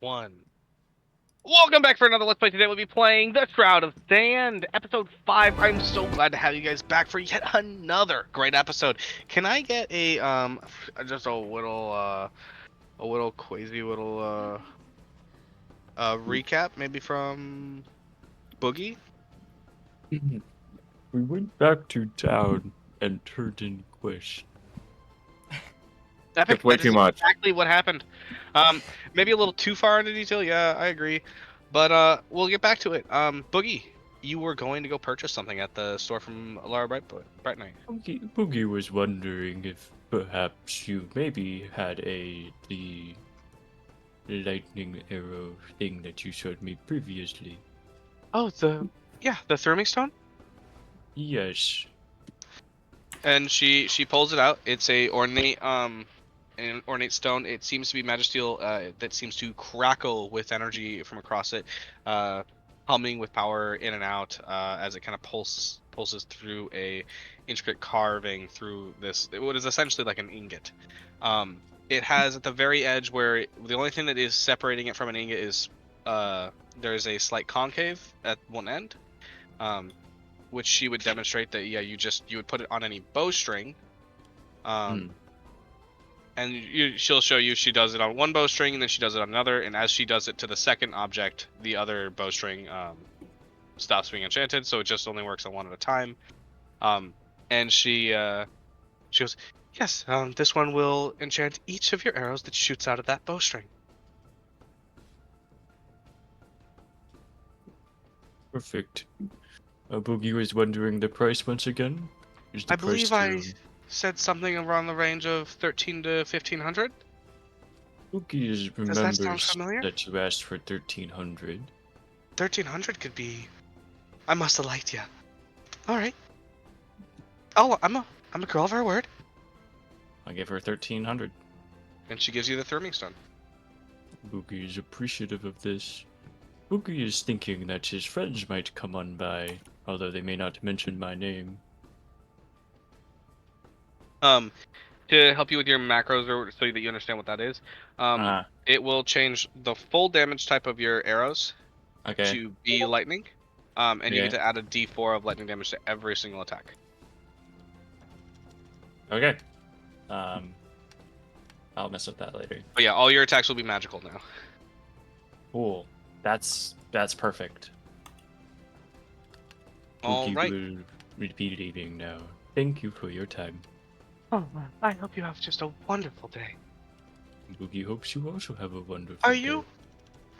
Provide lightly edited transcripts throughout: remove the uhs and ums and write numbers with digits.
One. Welcome back for another Let's Play. Today we'll be playing the Shroud of Sand, episode 5. I'm so glad to have you guys back for yet another great episode. Can I get just a little quasi little recap maybe from Boogie? We went back to town and turned in quest. Epic. It's way That is too much. exactly what happened. Maybe a little too far into detail. Yeah, I agree. But we'll get back to it. Boogie, you were going to go purchase something at the store from Laura Bright Knight. Boogie was wondering if perhaps you maybe had the lightning arrow thing that you showed me previously. Oh, the Therming Stone. Yes. And she pulls it out. It's an ornate stone. It seems to be magisteel. That seems to crackle with energy from across it, humming with power in and out as it kind of pulses through a intricate carving through this. What is essentially like an ingot. It has at the very edge where the only thing that is separating it from an ingot is there's a slight concave at one end. Which she would demonstrate that you would put it on any bowstring, and she'll show you she does it on one bowstring and then she does it on another, and as she does it to the second object, the other bowstring stops being enchanted, so it just only works on one at a time. And she goes, yes, this one will enchant each of your arrows that shoots out of that bowstring. Perfect. Boogie was wondering the price once again. Is the I believe price I said something around the range of 13 to 1500. Boogie Does that sound remembers familiar? that you asked for 1300. 1300 could be. I must have liked you. All right. Oh, I'm a girl of her word. I gave her 1300. And she gives you the Therming Stone. Boogie is appreciative of this. Boogie is thinking that his friends might come on by, although they may not mention my name. To help you with your macros, or so that you understand what that is, it will change the full damage type of your arrows Okay. to be lightning, and you Yeah. get to add a D4 of lightning damage to every single attack. Okay. I'll mess with that later. But yeah, all your attacks will be magical now. Cool. That's perfect. All Boogie right. will repeat evening now. Thank you for your time. Oh, I hope you have just a wonderful day. Boogie hopes you also have a wonderful Are day.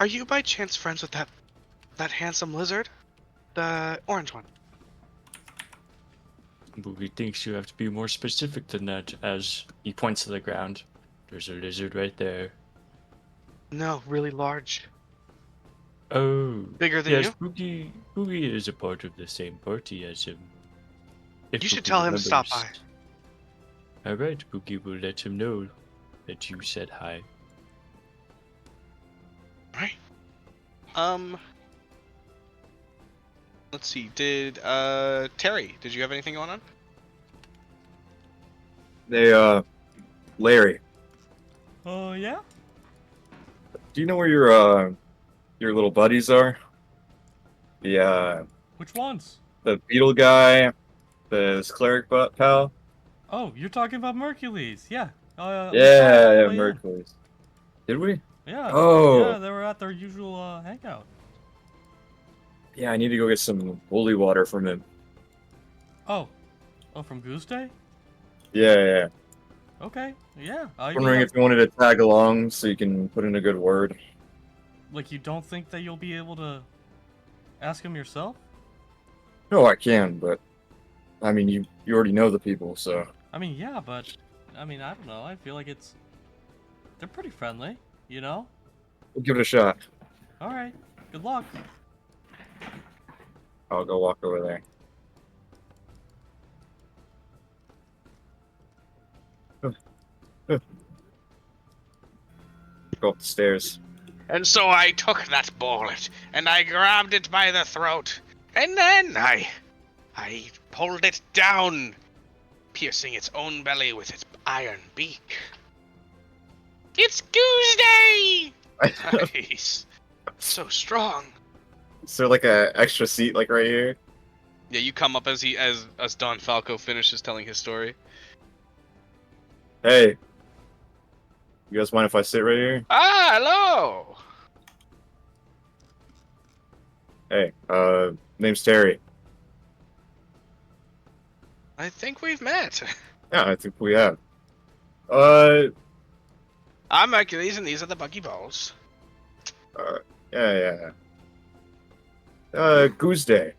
you by chance friends with that handsome lizard, the orange one? Boogie thinks you have to be more specific than that, as he points to the ground. There's a lizard right there. No, really large. Oh. Bigger than Yes, you? Boogie is a part of the same party as him. If You should Boogie tell him to stop by. remembers. Alright, Boogie will let him know that you said hi. Right. Let's see. Did Terry, did you have anything going on? Hey, Larry, Oh, yeah? do you know where your little buddies are? Which ones? The beetle guy, this cleric pal? Oh, you're talking about Mercules. Yeah. We saw them on the Yeah, way in. Mercules. Did we? Yeah. Oh. Yeah, they were at their usual hangout. Yeah, I need to go get some holy water from him. Oh. Oh, from Goose Day? Yeah. Okay. Yeah. You mean, Wondering if you wanted to tag along so you can put in a good word. like, you don't think that you'll be able to ask him yourself? No, I can, but I mean, you already know the people, so. I mean, yeah, but I don't know. I feel like they're pretty friendly, you know? We'll give it a shot. All right. Good luck. I'll go walk over there. Go up the stairs. And so I took that bullet and I grabbed it by the throat, and then I pulled it down, piercing its own belly with its iron beak. It's Goose Day! Nice. So strong. Is there like a extra seat like right here? Yeah, you come up as Don Falco finishes telling his story. Hey, you guys mind if I sit right here? Ah, hello. Hey, name's Terry. I think we've met. Yeah, I think we have. Uh, I'm Hercules, and these are the Buggy Balls. yeah. Goose Day.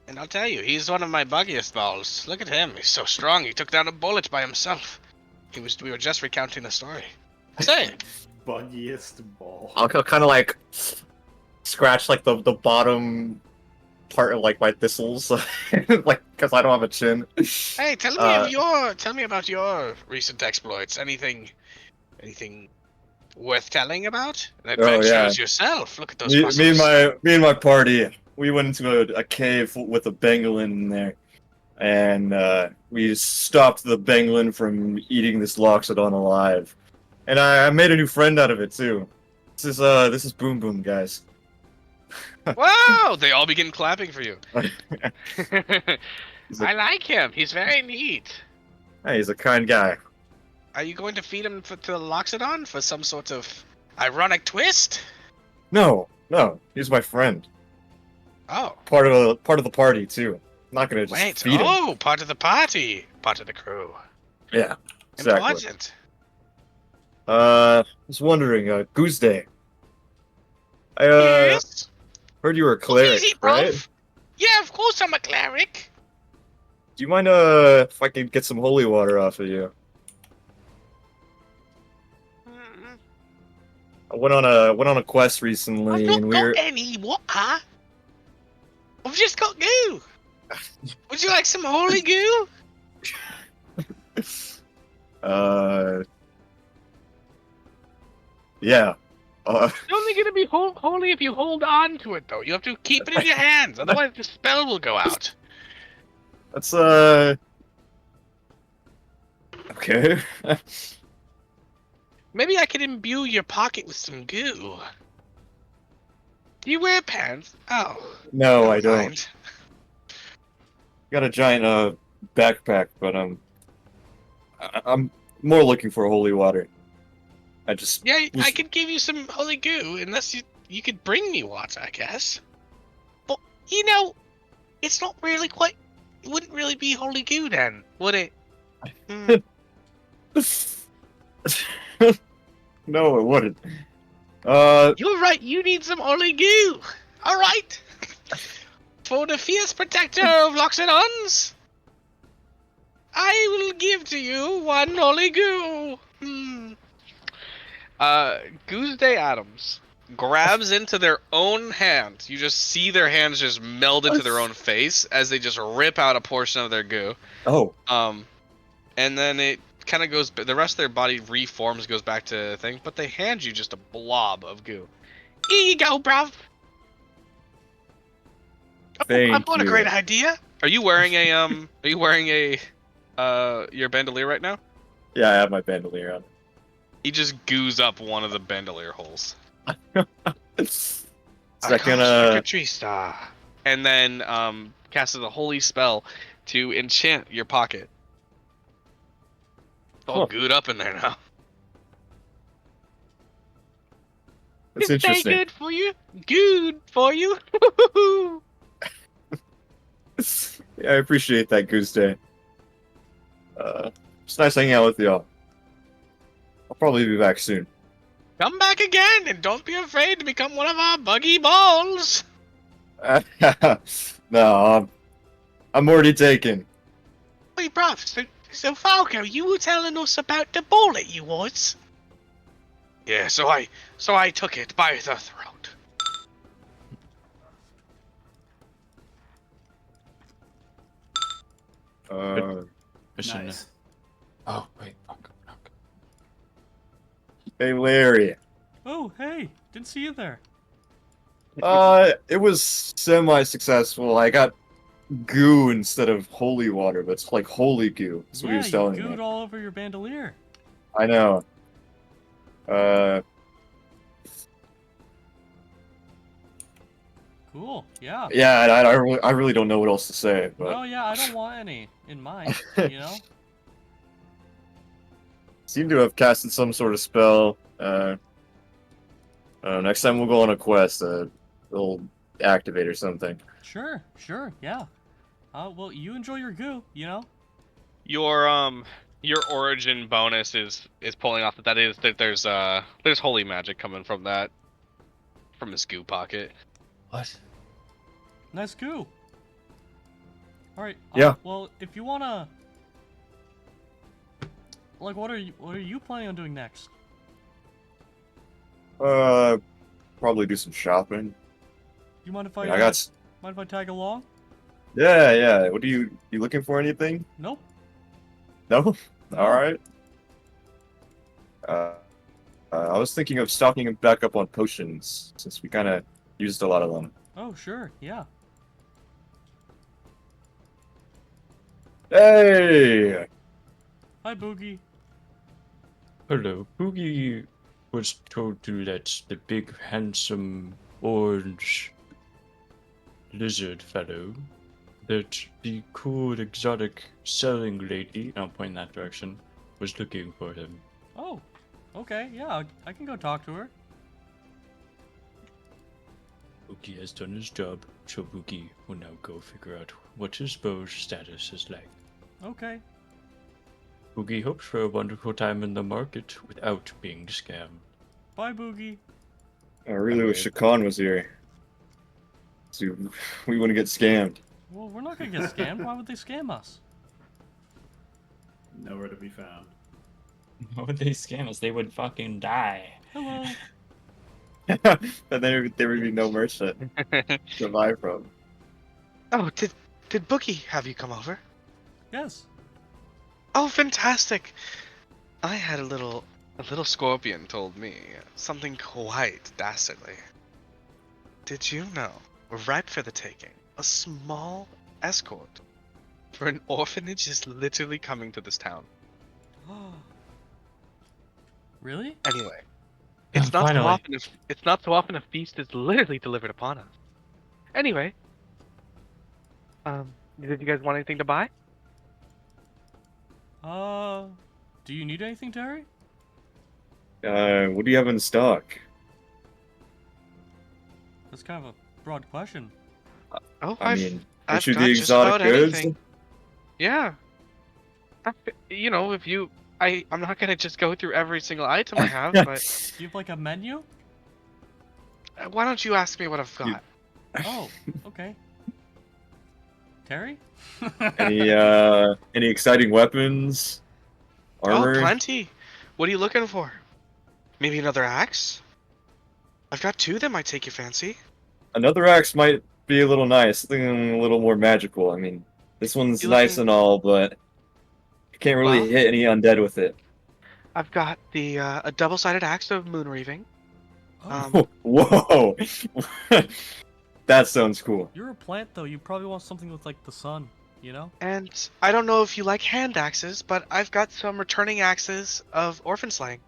And I'll tell you, he's one of my buggiest balls. Look at him. He's so strong. He took down a bullet by himself. We were just recounting the story. Say, Buggiest ball. I'll kind of like scratch like the bottom part of like my thistles, like because I don't have a chin. hey, tell me about your recent exploits. Anything worth telling about? An adventurous yourself. Look at those muscles. Me and my party, we went into a cave with a pangolin in there, and we stopped the pangolin from eating this loxodon alive. And I made a new friend out of it too. This is Boom Boom, guys. Wow! They all begin clapping for you. He's I a, like him. He's very neat. hey, he's a kind guy. Are you going to feed him to the Loxodon for some sort of ironic twist? No, he's my friend. Oh, Part of the party too. I'm not gonna just wait. feed him. Oh, part of the party. Part of the crew. Yeah, exactly. Important. I was wondering, Goose Day. I Yes? heard you were a cleric, Easy, right? bruv. Yeah, of course I'm a cleric. Do you mind if I could get some holy water off of you? Mm, I went on a quest I've recently, not and we got were. any water. I've just got goo. Would you like some holy goo? Yeah. It's only gonna be holy if you hold on to it, though. You have to keep it in your hands, otherwise the spell will go out. That's okay. Maybe I could imbue your pocket with some goo. Do you wear pants? Oh. No, never I don't. mind. Got a giant backpack, but I'm more looking for holy water. I just Yeah, was- I could give you some holy goo, unless you could bring me water, I guess. But, you know, it's not really quite... It wouldn't really be holy goo then, would it? Hmm. No, it wouldn't. You're right, you need some holy goo! Alright! For the fierce protector of Loxodons, I will give to you one holy goo! Goose Day Adams grabs into their own hand. You just see their hands just meld into their own face as they just rip out a portion of their goo. Oh, And then it kind of goes, the rest of their body reforms, goes back to things, but they hand you just a blob of goo. Here you go, bruv. thank I've got a you. great idea. Are you wearing your bandolier right now? Yeah, I have my bandolier on. He just goos up one of the bandolier holes. Second, Tree star. And then casts a holy spell to enchant your pocket. It's all Huh. gooed up in there now. that's It's very interesting. good for you. Good for you. Yeah, I appreciate that, Goose Day. It's nice hanging out with y'all. I'll probably be back soon. Come back again, and don't be afraid to become one of our buggy balls. No, I'm already taken. Wait, bruv, so Falco, you were telling us about the bullet you was? Yeah, so I took it by the throat. Listen, Nice. Oh, wait, fuck. Hey, Larry. Oh, hey, didn't see you there. It was semi-successful. I got goo instead of holy water, but it's like holy goo. That's what he Yeah, was you telling gooed me. all over your bandolier. I know. Cool. Yeah. Yeah, I really don't know what else to say, but No, yeah, I don't want any in mine. You know. seem to have casted some sort of spell. Next time we'll go on a quest, we'll activate or something. Sure. Sure. Yeah. Well, you enjoy your goo. You know. Your origin bonus is pulling off that there's holy magic coming from his goo pocket. What? Nice goo. All right. Yeah. Well, if you wanna, like, what are you planning on doing next? Probably do some shopping. You mind if I I, mean, I got. mind if I tag along? Yeah, yeah. What you looking for? Anything? Nope. No. No. All right. I was thinking of stocking back up on potions since we kind of used a lot of them. Oh, sure. Yeah. Hey! Hi, Boogie. Hello. Boogie was told to let the big, handsome, orange lizard fellow that the cool, exotic selling lady, I'll point in that direction, was looking for him. Oh. Okay. Yeah. I can go talk to her. Boogie has done his job, so Boogie will now go figure out what his bow's status is like. Okay. Boogie hopes for a wonderful time in the market without being scammed. Bye, Boogie. I really wish Shakan was here. So we wouldn't get scammed. Well, we're not gonna get scammed. Why would they scam us? Nowhere to be found. Why would they scam us? They would fucking die. Hello. And there would be no merch to buy from. Oh, did Boogie have you come over? Yes. Oh, fantastic! I had a little scorpion told me something quite dastardly. Did you know we're ripe for the taking? A small escort for an orphanage is literally coming to this town. Really? Anyway, it's not so Finally. often. It's not so often a feast is literally delivered upon us. Anyway, did you guys want anything to buy? Do you need anything, Terry? What do you have in stock? That's kind of a broad question. Oh, I mean, I've issue got the just exotic about goods. anything. Yeah. You know, if you, I'm not gonna just go through every single item I have, but Do you have like a menu? why don't you ask me what I've got? Oh, okay. Terry? Any exciting weapons? Armor? Oh, plenty. What are you looking for? Maybe another axe? I've got two that might take your fancy. Another axe might be a little nice, something a little more magical. I mean, this one's You nice looking- and all, but you can't really Well- hit any undead with it. I've got the a double-sided axe of moon reaving. Oh, Whoa! That sounds cool. you're a plant though. You probably want something with like the sun, you know? And I don't know if you like hand axes, but I've got some returning axes of orphan slaying.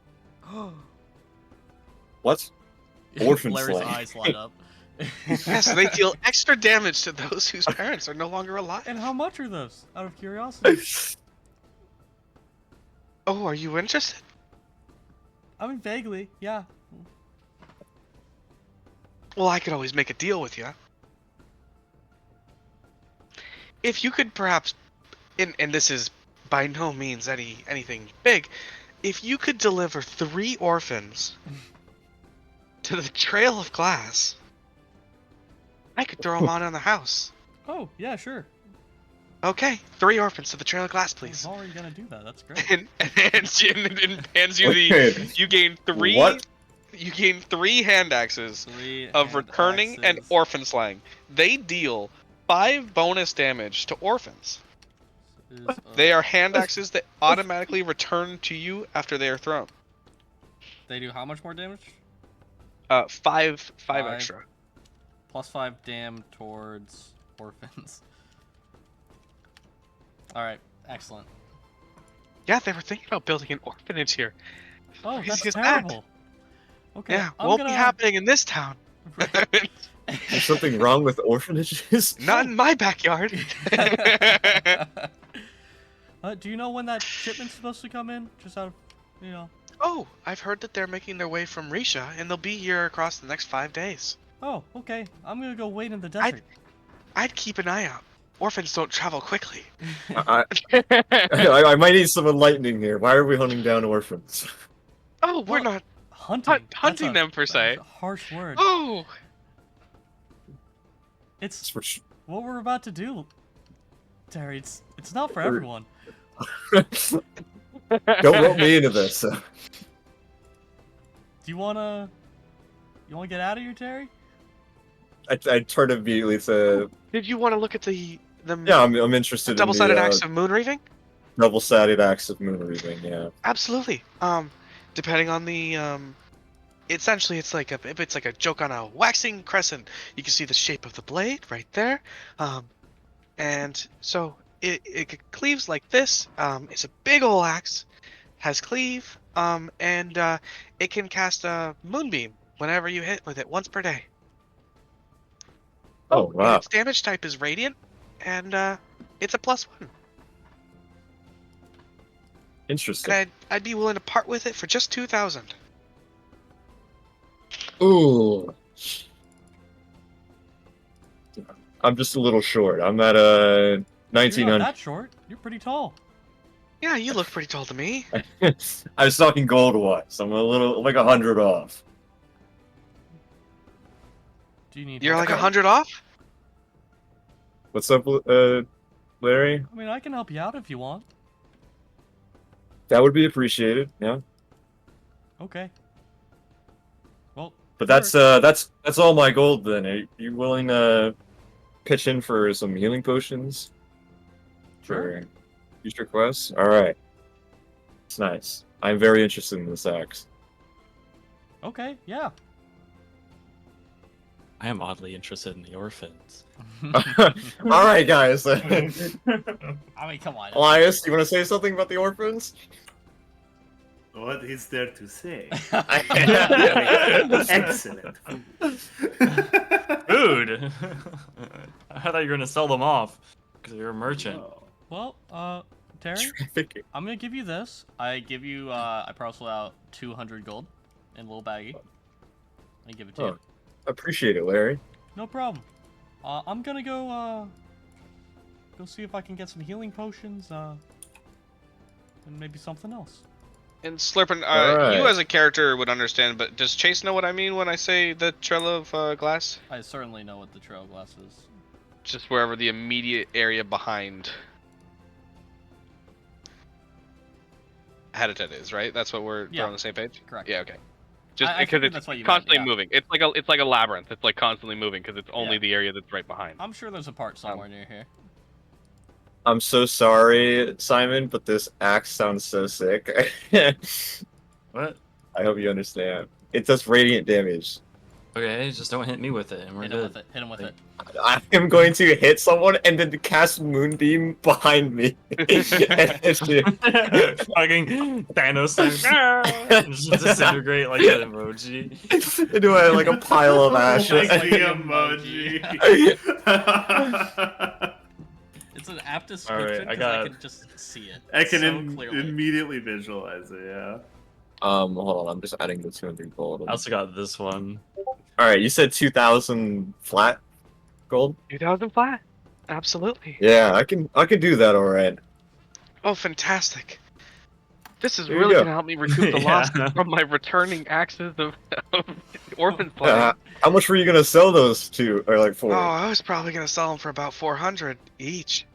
What? Orphan Larry's slaying. eyes light up. Yes, they deal extra damage to those whose parents are no longer alive. And how much are those? Out of curiosity. Oh, are you interested? I mean, vaguely, yeah. Well, I could always make a deal with you. If you could perhaps, and this is by no means anything big, if you could deliver 3 orphans to the Trail of Glass, I could throw them on the house. Oh, yeah, sure. Okay, 3 orphans to the Trail of Glass, I please. was already gonna do that. That's great. And hands you Wait, the. You gain 3. what? You gain 3 hand axes 3 of hand returning and axes. orphan slaying. They deal 5 bonus damage to orphans. Is, They are hand axes that automatically return to you after they are thrown. They do how much more damage? 5 Five. extra. Plus 5 dam towards orphans. Alright, excellent. Yeah, they were thinking about building an orphanage here. Oh, Crazy that's as that. terrible. Okay, Yeah, I'm won't gonna... be happening in this town. There's something wrong with orphanages? Not in my backyard. Do you know when that shipment's supposed to come in? Just out of, Oh, I've heard that they're making their way from Risha, and they'll be here across the next 5 days. Oh, okay. I'm gonna go wait in the desert. I'd keep an eye out. Orphans don't travel quickly. I might need some enlightening here. Why are we hunting down orphans? Oh, we're Well, not hunting. hunting them per se. That's a harsh word. Oh, It's what we're about to do, Terry. It's not for everyone. Don't rope me into this. Do you wanna get out of here, Terry? I turn immediately to. did you want to look at the Yeah, I'm interested in double-sided the axe of moon reaving? double-sided axe of moon reaving. Yeah. Absolutely. Depending on the essentially it's like a joke on a waxing crescent. You can see the shape of the blade right there. And so it cleaves like this. It's a big ol' axe, has cleave, and it can cast a moonbeam whenever you hit with it once per day. Oh And wow. its damage type is radiant, and it's a +1. Interesting. And I'd be willing to part with it for just 2,000. Ooh. I'm just a little short. I'm at You're not 1900. that short. You're pretty tall. Yeah, you look pretty tall to me. I was talking gold wise. I'm a little like 100 off. Do you need? You're help? like 100 off? What's up, Larry? I mean, I can help you out if you want. That would be appreciated. Yeah. Okay. Well, But sure. that's all my gold then. Are you willing to pitch in for some healing potions? Sure. For future quests? Alright. It's nice. I'm very interested in this axe. Okay. Yeah. I am oddly interested in the orphans. Alright guys. I mean, come on. Elias, do you want to say something about the orphans? What is there to say? Excellent. Excellent. Food! I thought you were gonna sell them off because you're a merchant. Oh. Well, Terry, Trafficking. I'm gonna give you this. I give you. I parcel out 200 gold in a little baggie. I give it to you. Appreciate it, Larry. No problem. I'm gonna go see if I can get some healing potions, and maybe something else. And Slurpin, Alright. you as a character would understand, but does Chase know what I mean when I say the trail of glass? I certainly know what the trail glass is. Just wherever the immediate area behind Habitat is, right? That's what we're Yeah. on the same page? Correct. Yeah, okay. Just I because figured it's that's what you meant, constantly yeah. moving. It's like a labyrinth. It's like constantly moving because it's only Yeah. the area that's right behind. I'm sure there's a part somewhere near here. I'm so sorry, Simon, but this axe sounds so sick. What? I hope you understand. It does radiant damage. Okay, just don't hit me with it, and we're Hit him good. with it. Hit him with it. I am going to hit someone and then cast Moonbeam behind me. And hit you. Fucking Thanos just disintegrate like an emoji. Into like a pile of ash. Like Like the an emoji. It's an apt description I because I got- can just see it. I can so clearly. immediately visualize it, yeah. Hold on, I'm just adding the 200 gold. I also got this one. Alright, you said 2,000 flat gold? 2,000 flat. Absolutely. Yeah, I can do that alright. Oh, fantastic. This is There you really go. going to help me recoup the Yeah. loss from my returning axes of Orphan Yeah, Plague. how much were you gonna sell those to, or like for? Oh, I was probably going to sell them for about 400 each.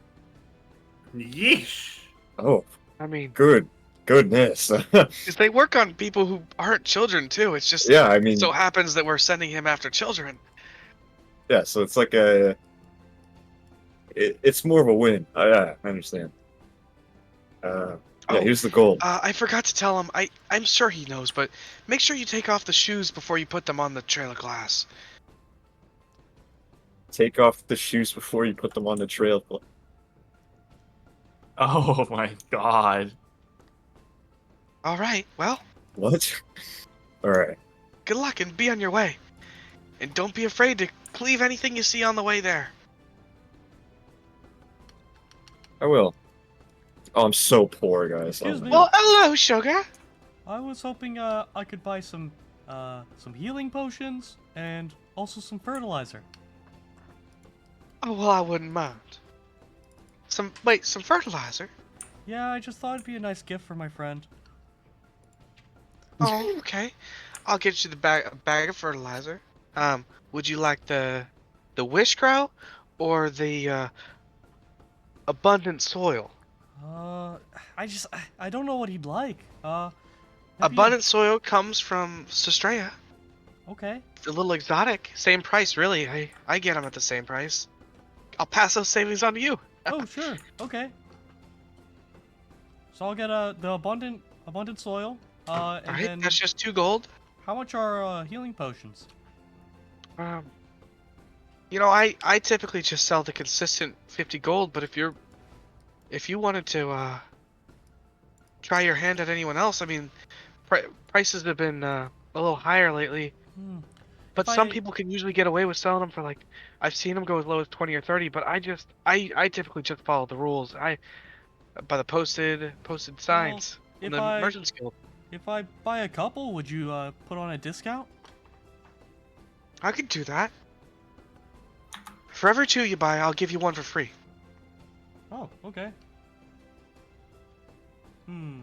Yeesh. Oh, I mean, goodness. 'cause they work on people who aren't children, too. It's just Yeah, I mean, so happens that we're sending him after children. yeah, so it's like it's more of a win. Yeah, I understand. Yeah, Oh, here's the gold. I forgot to tell him. I'm sure he knows, but make sure you take off the shoes before you put them on the trail of glass. Take off the shoes before you put them on the trail. Oh my god. All right. Well, What? Alright. good luck and be on your way. And don't be afraid to cleave anything you see on the way there. I will. Oh, I'm so poor, guys. Excuse Oh, me. my Well, hello, sugar. I was hoping I could buy some healing potions and also some fertilizer. Oh, well, I wouldn't mind. Some fertilizer? Yeah, I just thought it'd be a nice gift for my friend. Oh, okay. I'll get you a bag of fertilizer. Would you like the wish crow or the abundant soil? I don't know what he'd like. Maybe Abundant soil comes from Sestraya. okay. It's a little exotic. Same price, really. I get them at the same price. I'll pass those savings on to you. Oh, sure. Okay. So I'll get the abundant soil. And All right, then that's just 2 gold. how much are healing potions? Um, I typically just sell the consistent 50 gold, but if you wanted to try your hand at anyone else, I mean, prices have been a little higher lately. Hmm. But If some I people can usually get away with selling them for like, I've seen them go as low as 20 or 30. But I typically just follow the rules. By the posted well, signs on if the I Merchants Guild. if I buy a couple, would you put on a discount? I could do that. For every 2 you buy, I'll give you 1 for free. Oh, okay. Hmm.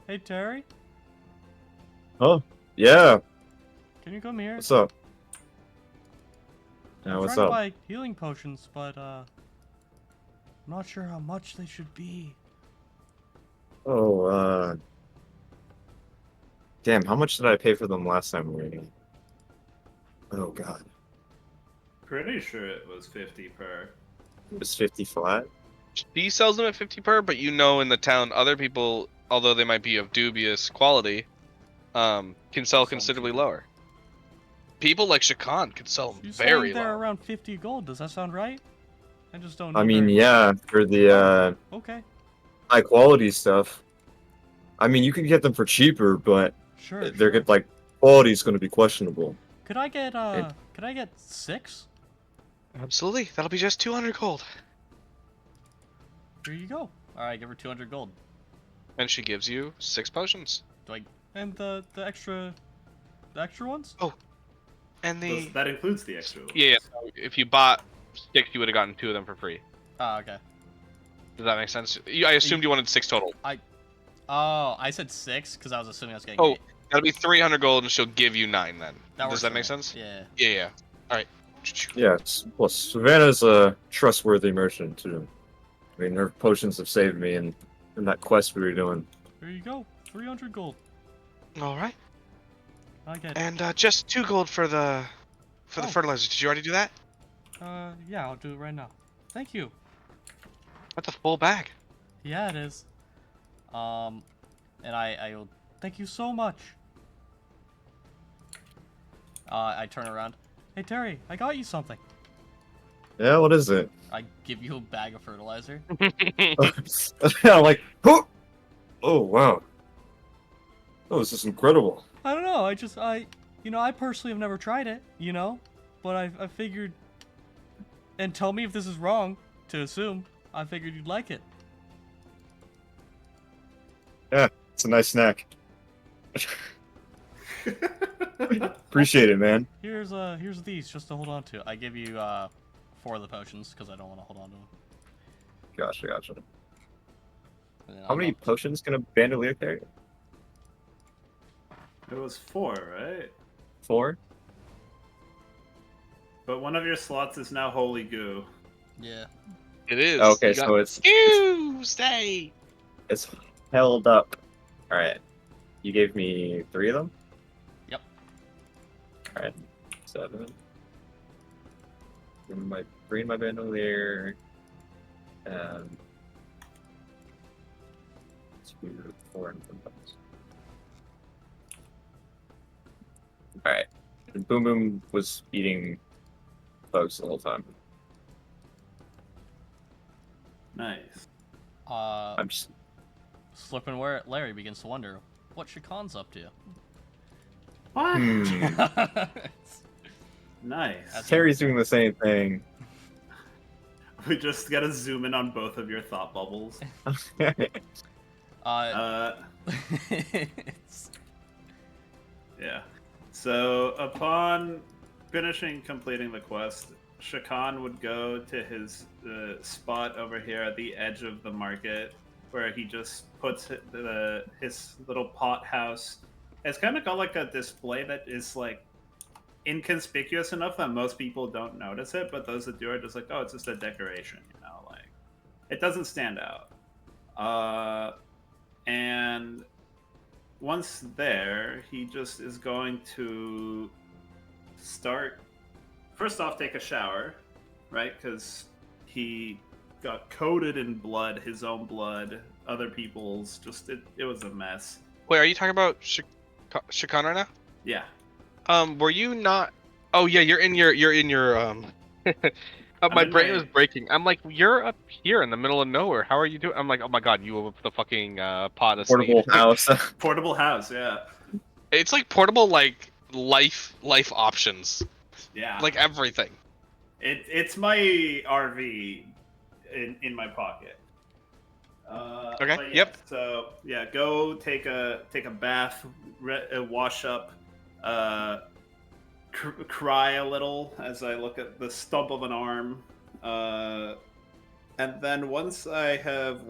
Hey Terry, Oh, yeah. can you come here? What's up? Yeah, I'm what's trying to up? buy healing potions, but I'm not sure how much they should be. Oh, damn, how much did I pay for them last time we were here? Oh, God. Pretty sure it was 50 per. It was 50 flat? He sells them at 50 per, but in the town, other people, although they might be of dubious quality, can sell considerably lower. People like Shakan can sell them You're saying very they're low. around 50 gold. Does that sound right? I just don't know I mean, very much. yeah, for the, Okay, high quality stuff. I mean, you can get them for cheaper, but sure, they're sure. good, like, quality's gonna be questionable. Could I get 6? Absolutely, that'll be just 200 gold. Here you go. Alright, give her 200 gold. And she gives you 6 potions. Do I and the extra ones? Oh, and That includes the extra ones. yeah. So if you bought 6, you would have gotten 2 of them for free. Ah, okay. Does that make sense? I assumed you wanted 6 total. Oh, I said 6 because I was assuming I was getting Oh, 8. that'll be 300 gold, and she'll give you 9 then. That Does works that for make me. sense? Yeah. Yeah. All right. Yes. Well, Savannah's a trustworthy merchant, too. I mean, her potions have saved me in that quest we were doing. Here you go. 300 gold. All right. I get. And just 2 gold for the Oh. fertilizer. Did you already do that? Yeah, I'll do it right now. Thank you. That's a full bag. Yeah, it is. And I will thank you so much. I turn around. Hey Terry, I got you something. Yeah, what is it? I give you a bag of fertilizer. I'm like, oh! Oh, wow. Oh, this is incredible. I don't know. I personally have never tried it, but I figured, and tell me if this is wrong to assume, I figured you'd like it. Yeah, it's a nice snack. Appreciate it, man. Here's these just to hold on to. I give you 4 of the potions because I don't want to hold on to them. Gotcha. And then How many potions can a bandolier carry? It was 4, right? 4? But one of your slots is now holy goo. Yeah. It is. Okay, You got so it's Tuesday. held up. Alright. You gave me 3 of them? Yep. Alright. 7. 3 in my bandolier. 2, 4 in the box. Alright. And Boom Boom was eating bugs the whole time. Nice. I'm just. Slipping where Larry begins to wonder what Shakan's up to. What? Nice. That's- Terry's doing the same thing. We just gotta zoom in on both of your thought bubbles. uh, it's- Yeah. So upon completing the quest, Shakan would go to his spot over here at the edge of the market, where he just puts his little pot house. It's kind of got like a display that is like inconspicuous enough that most people don't notice it, but those that do are just like, oh, it's just a decoration, you know, like it doesn't stand out. And once there, he just is going to start. First off, take a shower, right? Because he got coated in blood, his own blood, other people's. Just it was a mess. Wait, are you talking about Shakan right now? Yeah. Were you not? Oh yeah, you're in your my in brain my- was breaking. I'm like, you're up here in the middle of nowhere. How are you doing? I'm like, oh my god, you have the fucking pot of Portable sneed. house. Portable house, yeah. It's like portable, like life options, Yeah. like everything. It's my RV in my pocket. Okay, But yeah, yep. So yeah, go take a bath, wash up, cry a little as I look at the stump of an arm, and then once I have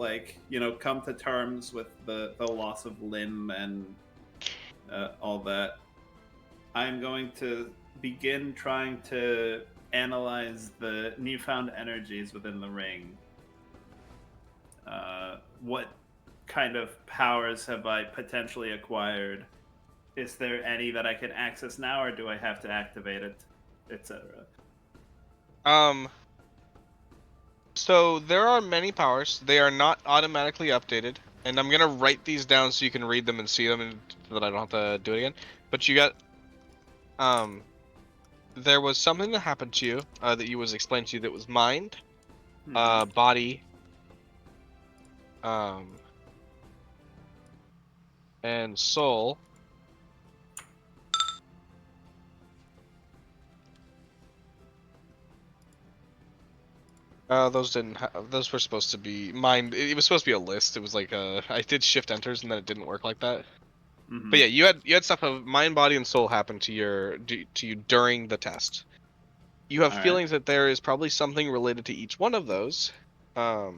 come to terms with the loss of limb and all that, I'm going to begin trying to analyze the newfound energies within the ring. What kind of powers have I potentially acquired? Is there any that I can access now, or do I have to activate it, etc.? So there are many powers. They are not automatically updated, and I'm gonna write these down so you can read them and see them, and so that I don't have to do it again. But you got, there was something that happened to you that you was explained to you that was mind, body, and soul. Those didn't. Those were supposed to be mind. It was supposed to be a list. It was like I did shift enters and then it didn't work like that. Mhm. But yeah, you had stuff of mind, body, and soul happen to you during the test. You have All right. feelings that there is probably something related to each one of those, that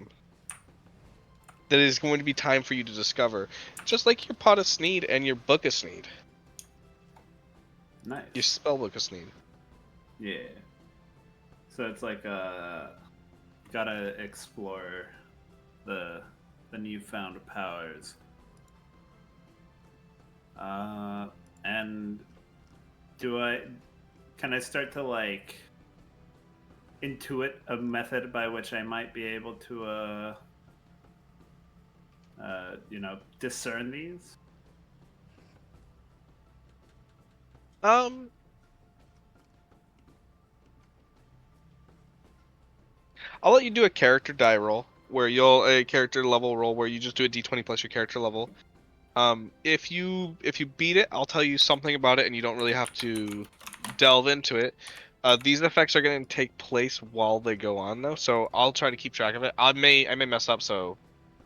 is going to be time for you to discover. Just like your pot of Sneed and your book of Sneed, Nice. your spell book of Sneed. Yeah. So it's like gotta explore the newfound powers. And can I start to like intuit a method by which I might be able to discern these? I'll let you do a character die roll where a character level roll where you just do a d20 plus your character level. If you beat it, I'll tell you something about it, and you don't really have to delve into it. These effects are going to take place while they go on, though, so I'll try to keep track of it. I may mess up, so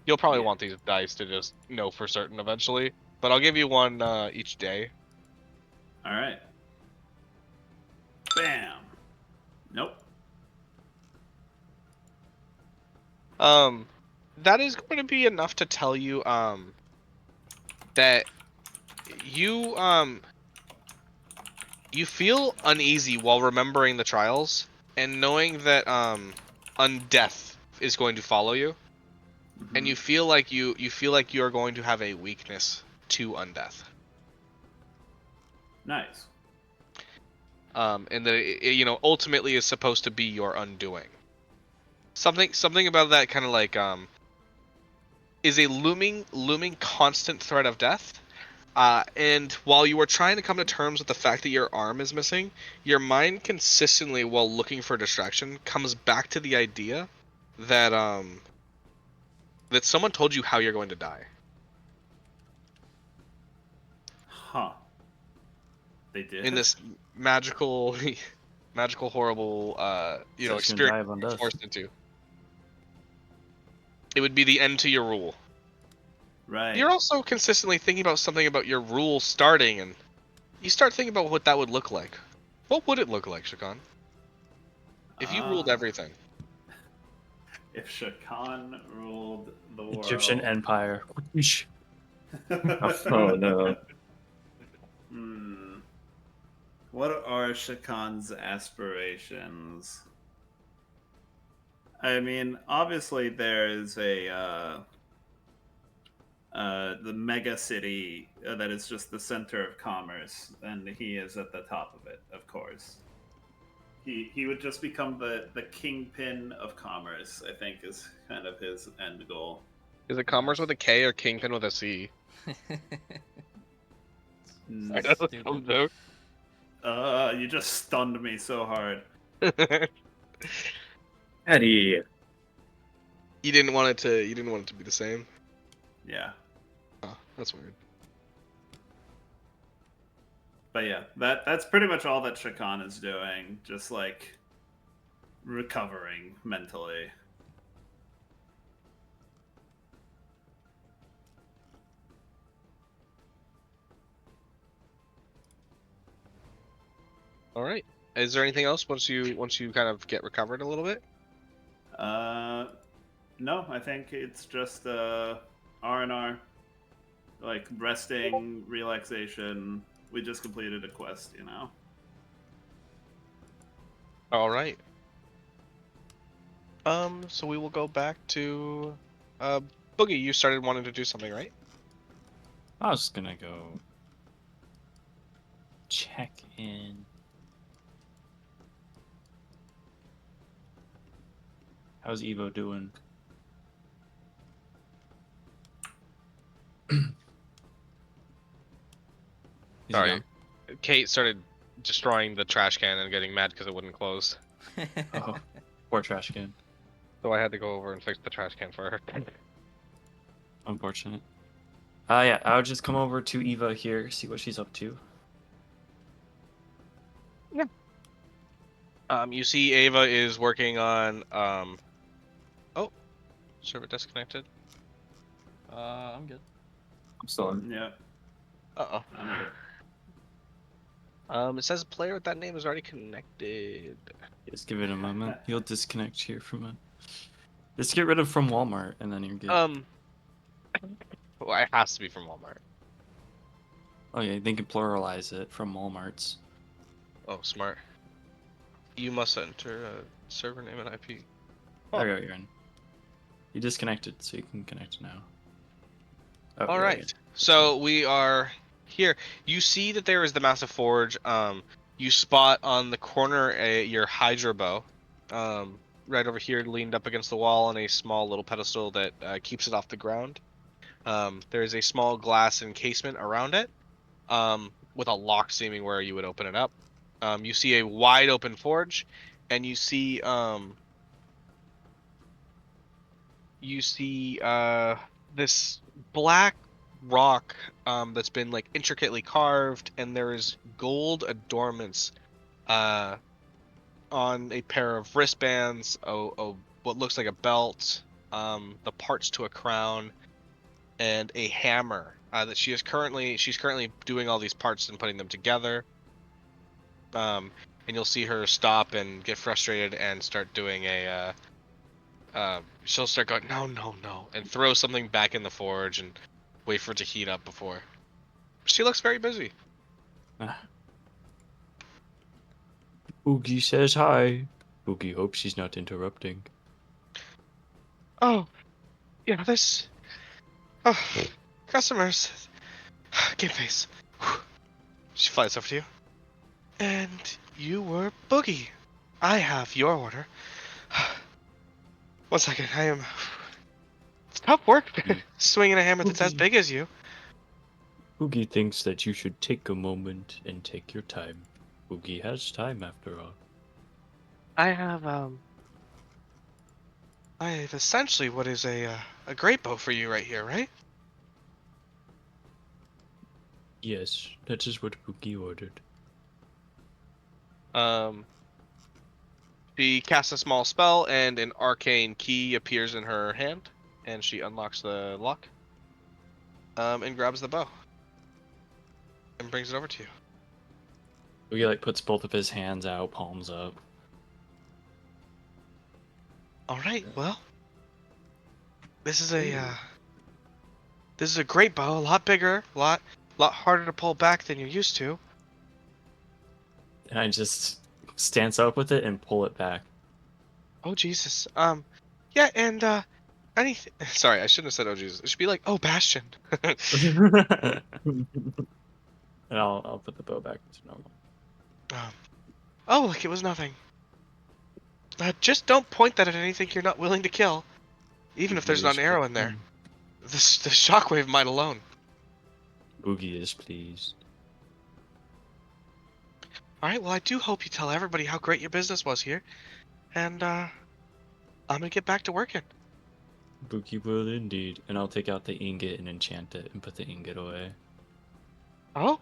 you'll probably Yeah. want these dice to just know for certain eventually. But I'll give you one each day. All right. Bam. Nope. That is going to be enough to tell you that you feel uneasy while remembering the trials and knowing that undeath is going to follow you, and you feel like you are going to have a weakness to undeath. Nice. And that it ultimately is supposed to be your undoing. Something about that kind of like is a looming constant threat of death. And while you are trying to come to terms with the fact that your arm is missing, your mind consistently, while looking for distraction, comes back to the idea that that someone told you how you're going to die. Huh. They did. in this magical, magical, horrible, So it's gonna experience die of on you're death. forced into. It would be the end to your rule. Right. You're also consistently thinking about something about your rule starting, and you start thinking about what that would look like. What would it look like, Shakan, if you ruled Ah, everything? if Shakan ruled the world. Egyptian Empire. Oh no. Hmm. What are Shakan's aspirations? I mean, obviously there is the mega city that is just the center of commerce, and he is at the top of it, of course. He would just become the kingpin of commerce, I think, is kind of his end goal. Is it commerce with a K or kingpin with a C? Mm. That's a Stupid. dumb joke. You just stunned me so hard. Eddie. You didn't want it to. You didn't want it to be the same. Yeah. Oh, that's weird. But yeah, that's pretty much all that Shakan is doing, just like recovering mentally. All right. Is there anything else once you kind of get recovered a little bit? No, I think it's just R&R, like resting, relaxation. We just completed a quest, you know. All right. So we will go back to, Boogie. You started wanting to do something, right? I was gonna go check in. How's Evo doing? Is he Sorry. gone? Kate started destroying the trash can and getting mad because it wouldn't close. Oh, poor trash can. So I had to go over and fix the trash can for her. Unfortunate. Yeah, I'll just come over to Eva here, see what she's up to. You see Ava is working on, oh, server disconnected. I'm good. I'm still on. Yeah. Uh-oh. I'm good. It says a player with that name is already connected. Just give it a moment. You'll disconnect here from it. Just get rid of from Walmart, and then you're good. Well, it has to be from Walmart. Oh yeah, they can pluralize it from Walmart's. Oh, smart. You must enter a server name and IP. Oh. There you go, you're in. You disconnected, so you can connect now. Oh, All you're right. So we are here. You see that there is the massive forge. You spot on the corner your hydro bow. Right over here, leaned up against the wall on a small little pedestal that keeps it off the ground. There is a small glass encasement around it, with a lock seeming where you would open it up. You see a wide open forge, and you see this black rock that's been like intricately carved, and there is gold adornments on a pair of wristbands, what looks like a belt, the parts to a crown, and a hammer that she's currently doing all these parts and putting them together. And you'll see her stop and get frustrated and start doing she'll start going, no, no, no, and throw something back in the forge and wait for it to heat up before. She looks very busy. Oogie says hi. Oogie hopes she's not interrupting. Oh, yeah, this. Oh, customers. Game face. She flies over to you. And you were Boogie. I have your order. 1 second, I am. It's tough work swinging a hammer that's as Boogie. big as you. Oogie thinks that you should take a moment and take your time. Oogie has time after all. I have essentially what is a great bow for you right here, right? Yes, that is what Oogie ordered. She casts a small spell, and an arcane key appears in her hand, and she unlocks the lock. And grabs the bow, and brings it over to you. Boogie like puts both of his hands out, palms up. All right, well, this is a great bow, a lot bigger, lot harder to pull back than you're used to. And I just stance up with it and pull it back. Oh Jesus. Yeah, and anything. Sorry, I shouldn't have said oh Jesus. It should be like oh Bastion. And I'll put the bow back to normal. Oh, like it was nothing. Just don't point that at anything you're not willing to kill, even if there's not an arrow in there. The shockwave might alone. Boogie is pleased. All right, well, I do hope you tell everybody how great your business was here, and I'm gonna get back to working. Boogie will indeed. And I'll take out the ingot and enchant it and put the ingot away. Oh.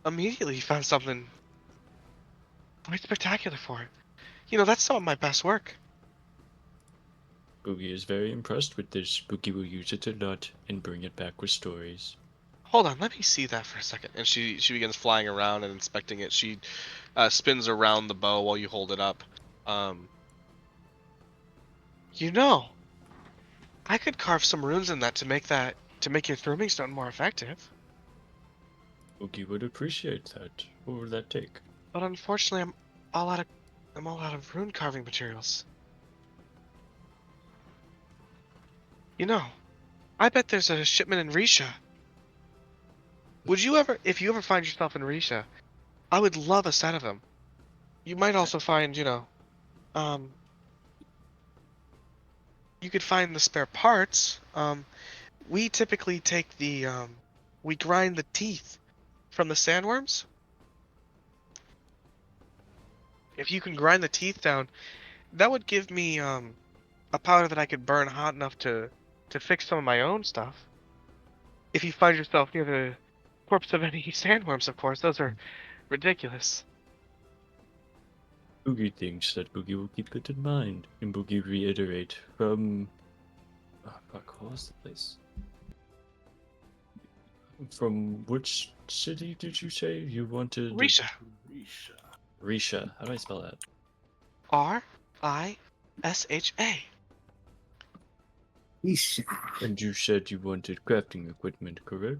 Immediately you found something quite spectacular for it. You know, that's some of my best work. Boogie is very impressed with this. Boogie will use it a lot and bring it back with stories. Hold on, let me see that for a second. And she begins flying around and inspecting it. She spins around the bow while you hold it up. You know, I could carve some runes in that to make your throwing stone more effective. Boogie would appreciate that. What would that take? But unfortunately, I'm all out of rune carving materials. You know, I bet there's a shipment in Risha. If you ever find yourself in Risha, I would love a set of them. You might also find, you could find the spare parts. We typically take we grind the teeth from the sandworms. If you can grind the teeth down, that would give me, a powder that I could burn hot enough to fix some of my own stuff. If you find yourself near the corpse of any sandworms, of course, those are ridiculous. Boogie thinks that Boogie will keep it in mind. And Boogie reiterate from... Oh, fuck, what was the place? From which city did you say you wanted? Risha. Risha. Risha. How do I spell that? R-I-S-H-A. And you said you wanted crafting equipment, correct?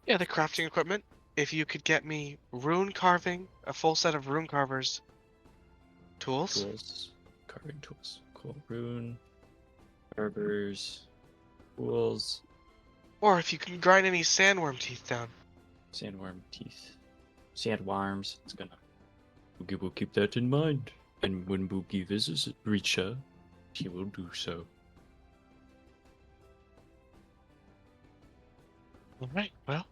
Yeah, the crafting equipment. If you could get me rune carving, a full set of rune carvers tools. Tools. Carving tools. Cool. Rune. Carvers. Tools. Or if you can grind any sandworm teeth down. Sandworm teeth. Sandworms. It's gonna... Boogie will keep that in mind. And when Boogie visits Risha, he will do so. Alright, well.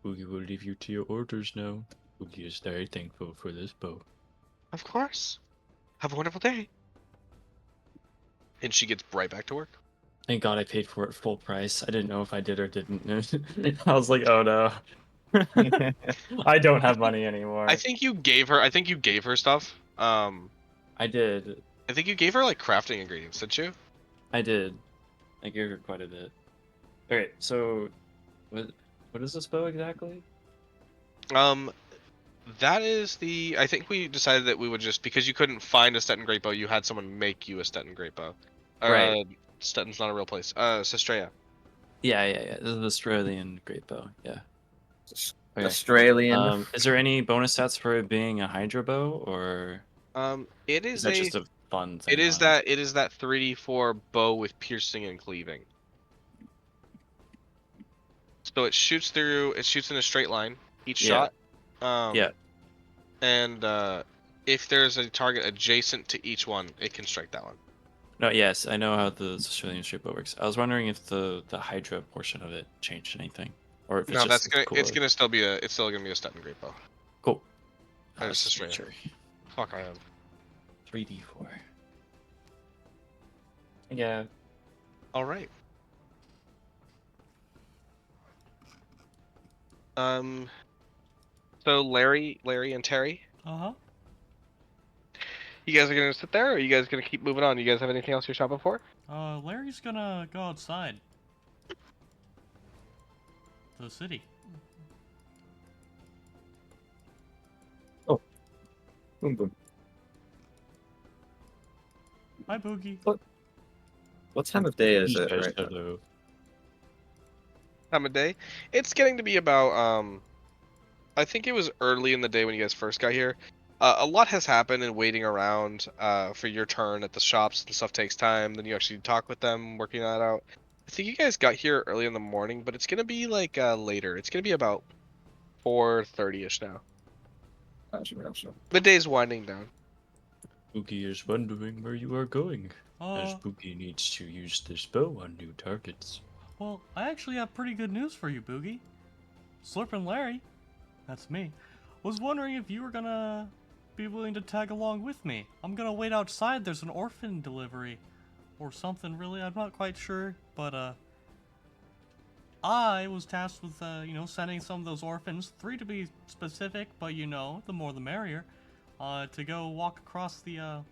Boogie will leave you to your orders now. Boogie is very thankful for this bow. Of course. Have a wonderful day. And she gets right back to work. Thank God I paid for it full price. I didn't know if I did or didn't. I was like, oh no. I don't have money anymore. I think you gave her stuff. I did. I think you gave her like crafting ingredients, didn't you? I did. I gave her quite a bit. Okay, so what is this bow exactly? That is I think we decided that we would just, because you couldn't find a Stetton Great Bow, you had someone make you a Stetton Great Bow. Right. Stetton's not a real place. Sestraya. Yeah. This is the Australian great bow. Yeah. Okay. Australian. Is there any bonus stats for it being a Hydra bow, or It is is that just a fun thing? it is that 3d4 bow with piercing and cleaving. So it shoots in a straight line each shot. Yeah. And if there's a target adjacent to each one, it can strike that one. No, yes, I know how the Australian straight bow works. I was wondering if the Hydra portion of it changed anything, or if it's No, just it's still gonna be a Stetton Great Bow. Cool. It's just right. Fuck, I am. 3d4. Yeah. All right. So Larry and Terry, Uh-huh. You guys are gonna sit there, or are you guys gonna keep moving on? You guys have anything else you're shopping for? Larry's gonna go outside. To the city. Boom, boom. Hi, Boogie. What time of day is He it says right now? hello. Time of day? It's getting to be about I think it was early in the day when you guys first got here. A lot has happened in waiting around for your turn at the shops and stuff takes time. Then you actually talk with them, working that out. I think you guys got here early in the morning, but it's gonna be like later. It's gonna be about 4:30ish now. Gotcha. The day's winding down. Boogie is wondering where you are going, as Uh, Boogie needs to use this bow on new targets. well, I actually have pretty good news for you, Boogie. Slurpin' Larry, that's me, was wondering if you were gonna be willing to tag along with me. I'm gonna wait outside. There's an orphan delivery. Or something, really. I'm not quite sure. But, I was tasked with, sending some of those orphans, 3 to be specific, but the more the merrier, to go walk across the,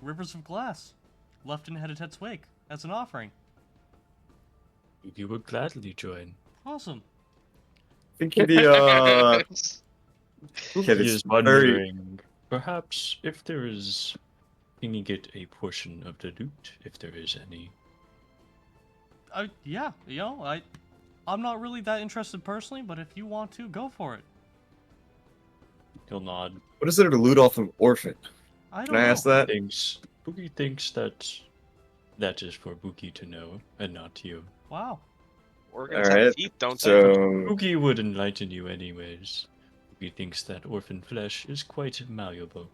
rivers of glass, left in Hedatet's wake, as an offering. Boogie would gladly join. Awesome. I think the Boogie it's is very- wondering, perhaps if there is, can you get a portion of the loot, if there is any? Yeah, I'm not really that interested personally, but if you want to, go for it. He'll nod. what is there to loot off an orphan? I don't Can I know. ask that? Boogie thinks that that is for Boogie to know, and not you. Wow. Organs Alright, have teeth, don't they? So Boogie would enlighten you anyways. Boogie thinks that orphan flesh is quite malleable.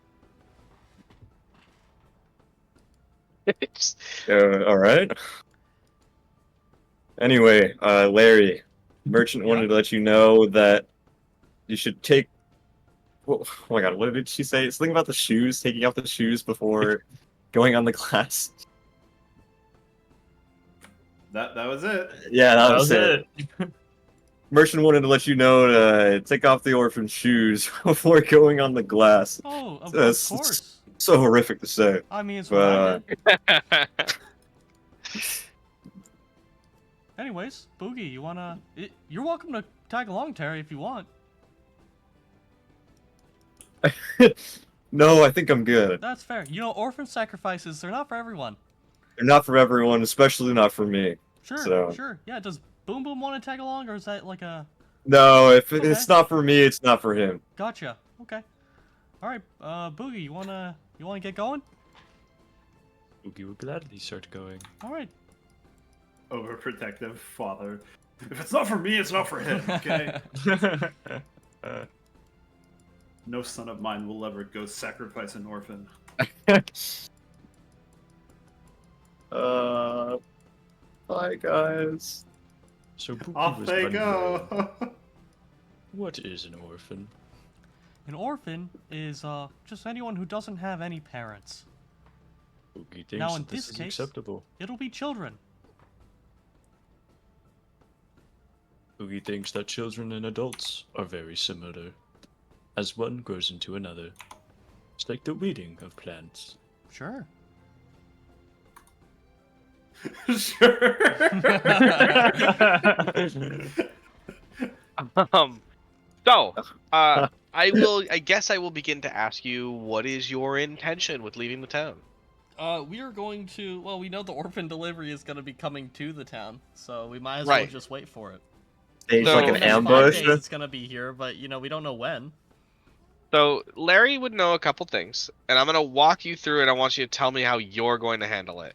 all right. Anyway, Larry, merchant Yeah? wanted to let you know that you should take. Oh my God, what did she say? Something about the shoes, taking off the shoes before going on the glass. That was it. Yeah, that was it. it. Merchant wanted to let you know to take off the orphan shoes before going on the glass. Oh, of It's course. so horrific to say. I mean, it's what I But did. Anyways, Boogie, you wanna... You're welcome to tag along, Terry, if you want. no, I think I'm good. That's fair. Orphan sacrifices, they're not for everyone. They're not for everyone, especially not for me. Sure, So- sure. Yeah, does Boom Boom want to tag along, or is that like a... No, if Okay. it's not for me, it's not for him. Gotcha. Okay. Alright, Boogie, you wanna get going? Boogie would gladly start going. Alright. Overprotective father. If it's not for me, it's not for him, okay? No son of mine will ever go sacrifice an orphan. Bye guys. So Boogie Off was they wondering, go! what is an orphan? An orphan is, just anyone who doesn't have any parents. Boogie thinks Now, in that this this is case- acceptable. It'll be children. Boogie thinks that children and adults are very similar, as one grows into another. It's like the weeding of plants. Sure. Sure. So, I guess I will begin to ask you, what is your intention with leaving the town? We are going to... Well, we know the orphan delivery is going to be coming to the town, so we might as Right. well just wait for it. It's So- like an In the next 5 ambush. days it's going to be here, but, we don't know when. So, Larry would know a couple things, and I'm gonna walk you through it. I want you to tell me how you're going to handle it.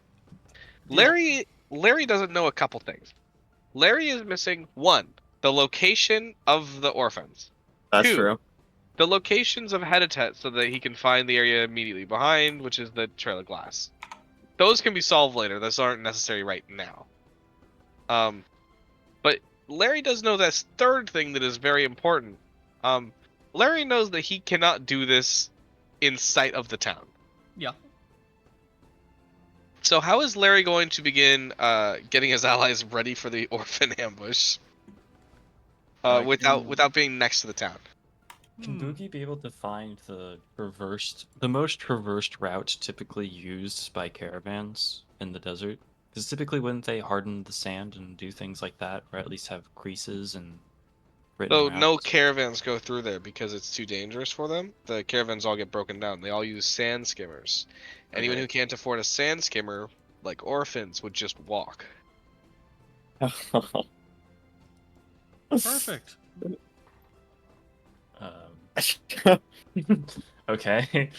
Deal. Larry doesn't know a couple things. Larry is missing one, the location of the orphans. That's Two. true. The locations of Hedatet so that he can find the area immediately behind, which is the Trail of Glass. Those can be solved later. Those aren't necessary right now. But Larry does know this third thing that is very important. Larry knows that he cannot do this in sight of the town. Yeah. So how is Larry going to begin getting his allies ready for the orphan ambush? I Without can- without being next to the town. Can Hmm. Boogie be able to find the most traversed route typically used by caravans in the desert? Because typically wouldn't they harden the sand and do things like that, or at least have creases and written So no routes? caravans go through there because it's too dangerous for them. The caravans all get broken down. They all use sand skimmers. Anyone Okay. who can't afford a sand skimmer, like orphans, would just walk. Perfect. Okay.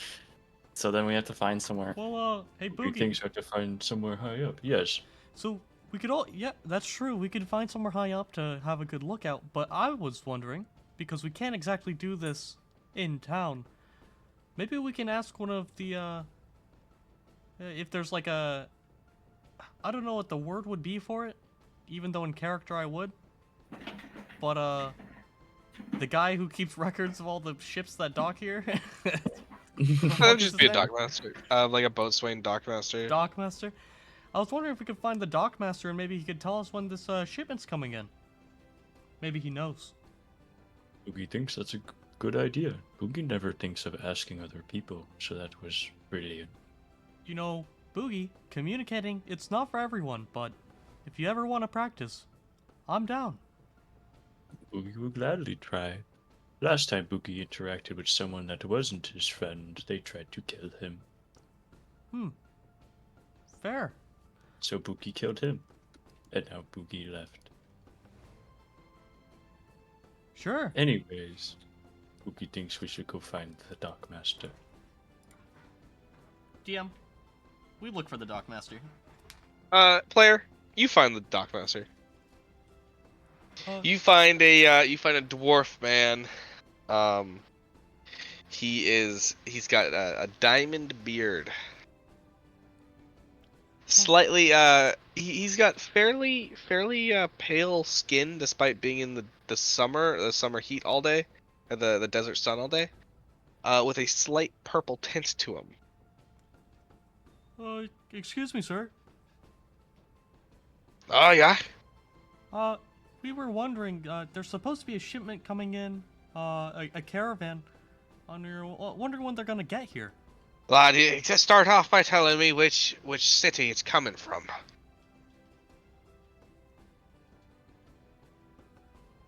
So then we have to find somewhere. Well, hey We Boogie. things have to find somewhere high up. Yes. So we could all, yeah, that's true. We could find somewhere high up to have a good lookout. But I was wondering, because we can't exactly do this in town, maybe we can ask one of the, if there's like a, I don't know what the word would be for it, even though in character I would. But the guy who keeps records of all the ships that dock here. The That'd fuck is just his be a name? dockmaster, like a boatswain dockmaster. Dockmaster. I was wondering if we could find the Dockmaster and maybe he could tell us when this shipment's coming in. Maybe he knows. Boogie thinks that's a good idea. Boogie never thinks of asking other people, so that was brilliant. You know, Boogie, communicating, it's not for everyone, but if you ever want to practice, I'm down. Boogie will gladly try. Last time Boogie interacted with someone that wasn't his friend, they tried to kill him. Fair. So Boogie killed him. And now Boogie left. Sure. Anyways, Boogie thinks we should go find the Dockmaster. DM, we look for the Dockmaster. Player, you find the dockmaster. Uh, You find a dwarf man. He's got a diamond beard. Slightly he's got fairly pale skin despite being in the summer heat all day, or the desert sun all day. With a slight purple tint to him. Excuse me, sir. Oh yeah. We were wondering, there's supposed to be a shipment coming in, a caravan. Wondering when they're gonna get here. Lad, you just start off by telling me which city it's coming from.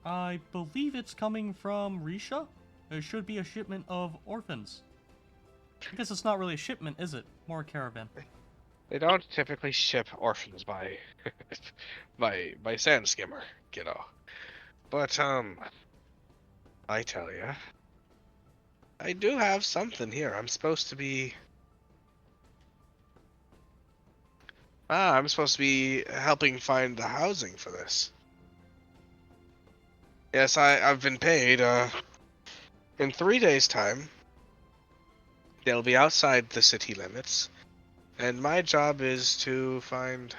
I believe it's coming from Risha. There should be a shipment of orphans. I guess it's not really a shipment, is it? More a caravan. They don't typically ship orphans by by sand skimmer, kiddo. But I tell ya, I do have something here. I'm supposed to be helping find the housing for this. Yes, I've been paid. In 3 days' time, they'll be outside the city limits, and my job is to find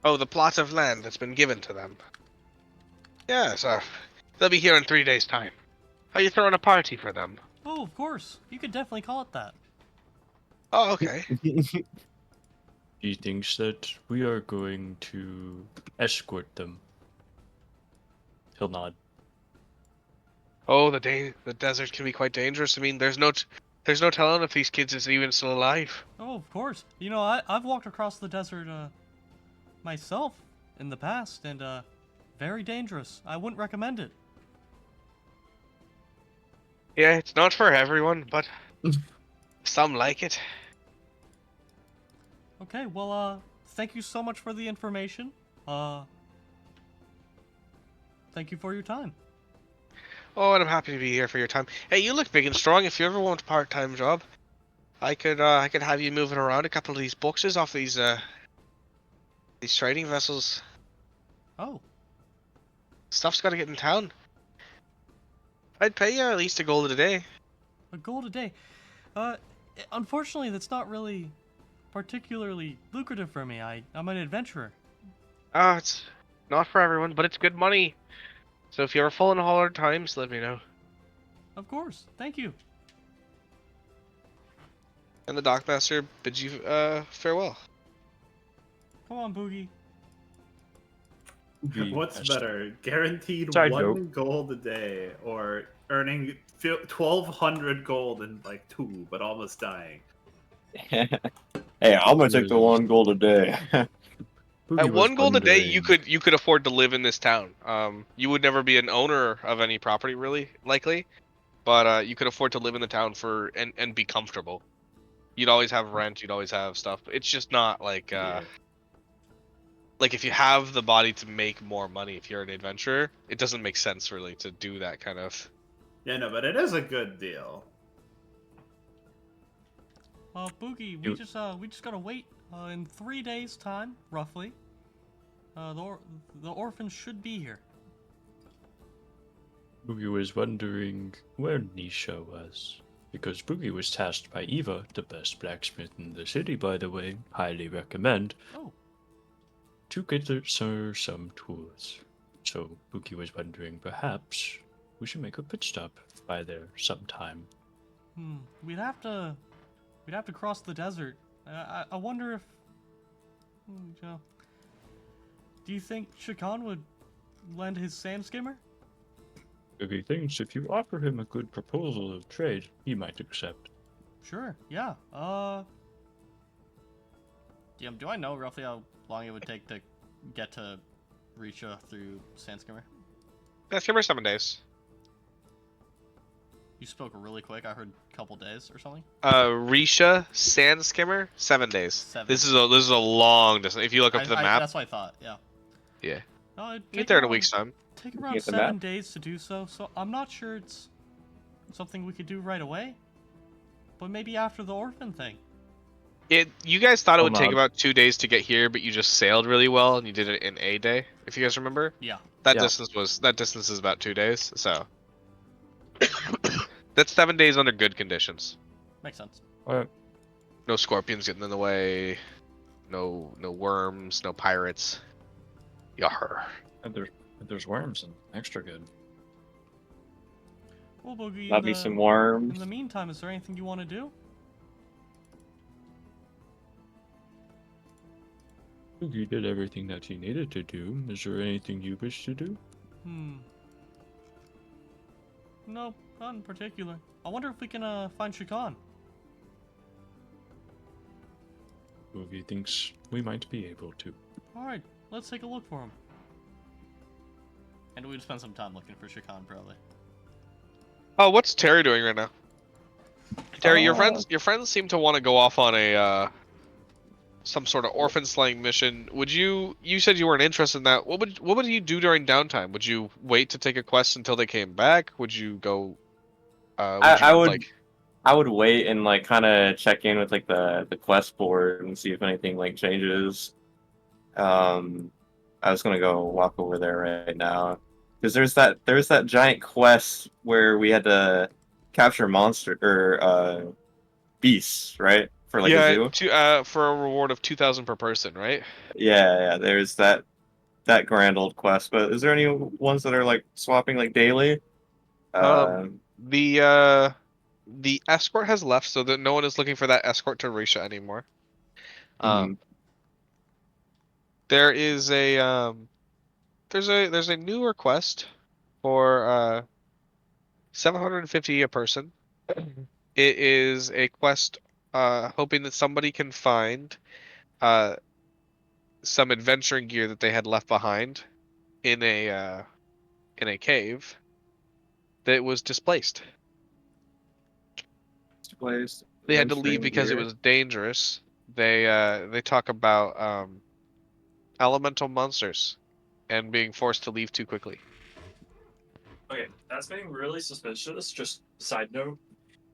the plot of land that's been given to them. Yes, they'll be here in 3 days' time. Are you throwing a party for them? Oh, of course. You could definitely call it that. Oh, okay. He thinks that we are going to escort them. He'll nod. Oh, the desert can be quite dangerous. I mean, there's no telling if these kids is even still alive. Oh, of course. You know, I've walked across the desert, myself in the past, and, very dangerous. I wouldn't recommend it. Yeah, it's not for everyone, but some like it. Okay, well, thank you so much for the information. Thank you for your time. Oh, and I'm happy to be here for your time. Hey, you look big and strong. If you ever want a part-time job, I could have you moving around a couple of these boxes off these trading vessels. Oh, Stuff's got to get in town. I'd pay you at least a gold a day. a gold a day. Unfortunately, that's not really particularly lucrative for me. I'm an adventurer. Ah, it's not for everyone, but it's good money. So if you're ever falling hard times, let me know. Of course. Thank you. And the dockmaster bids you farewell. Come on, Boogie. Boogie What's has- better, guaranteed Side 1 gold a day, or earning 1,200 gold in like 2, but almost dying? Hey, I'm gonna take the 1 gold a day. Boogie At was 1 gold a day, you wondering- could afford to live in this town. You would never be an owner of any property, really, likely, but you could afford to live in the town for and be comfortable. You'd always have rent. You'd always have stuff. It's just not like Yeah. like if you have the body to make more money, if you're an adventurer, it doesn't make sense really to do that kind of. Yeah, no, but it is a good deal. Boogie, You- we just gotta wait. In 3 days' time, roughly, the orphans should be here. Boogie was wondering where Nisha was. Because Boogie was tasked by Eva, the best blacksmith in the city, by the way, highly recommend, Oh, to get her some tools. So Boogie was wondering perhaps we should make a pit stop by there sometime. we'd have to cross the desert. I wonder if, Joe, do you think Shakan would lend his sand skimmer? Boogie thinks if you offer him a good proposal of trade, he might accept. Sure, yeah. Do I know roughly how long it would take to get to Risha through Sandskimmer? That's give her 7 days. You spoke really quick. I heard a couple days or something. Risha Sand Skimmer 7 days. 7 This is a long distance. If you look up the map, That's what I thought. Yeah. yeah, No, it'd get take there in a around- week's time. Take You around get the 7 map? days to do so. So I'm not sure it's something we could do right away. But maybe after the orphan thing. You guys thought it would Hold take on. about 2 days to get here, but you just sailed really well and you did it in a day. If you guys remember, Yeah. that Yeah. distance is about 2 days. So that's 7 days under good conditions. Makes sense. Alright, No scorpions getting in the way. No worms. No pirates. Yar. and there's worms and extra good. Well, Boogie, Love me some in worms. the meantime, is there anything you want to do? Boogie did everything that he needed to do. Is there anything you wish to do? No, not in particular. I wonder if we can find Shakan. Boogie thinks we might be able to. Alright, let's take a look for him. And we'd spend some time looking for Shakan, probably. Oh, what's Terry doing right now? Terry, your Uh, friends seem to want to go off on a some sort of orphan slaying mission. You said you weren't interested in that. What would you do during downtime? Would you wait to take a quest until they came back? Would you go I would like I would wait and like kind of check in with like the quest board and see if anything like changes. I was gonna go walk over there right now because there's that giant quest where we had to capture monster or beasts, right? For like a zoo. for a reward of 2,000 per person, right? Yeah, there's that grand old quest. But is there any ones that are like swapping like daily? The escort has left, so that no one is looking for that escort to Risha anymore. Hmm. There is there's a new request for 750 a person. It is a quest hoping that somebody can find some adventuring gear that they had left behind in a cave that was displaced. Place. They had to leave adventuring because it gear. was dangerous. They talk about elemental monsters and being forced to leave too quickly. Okay, that's being really suspicious. Just side note,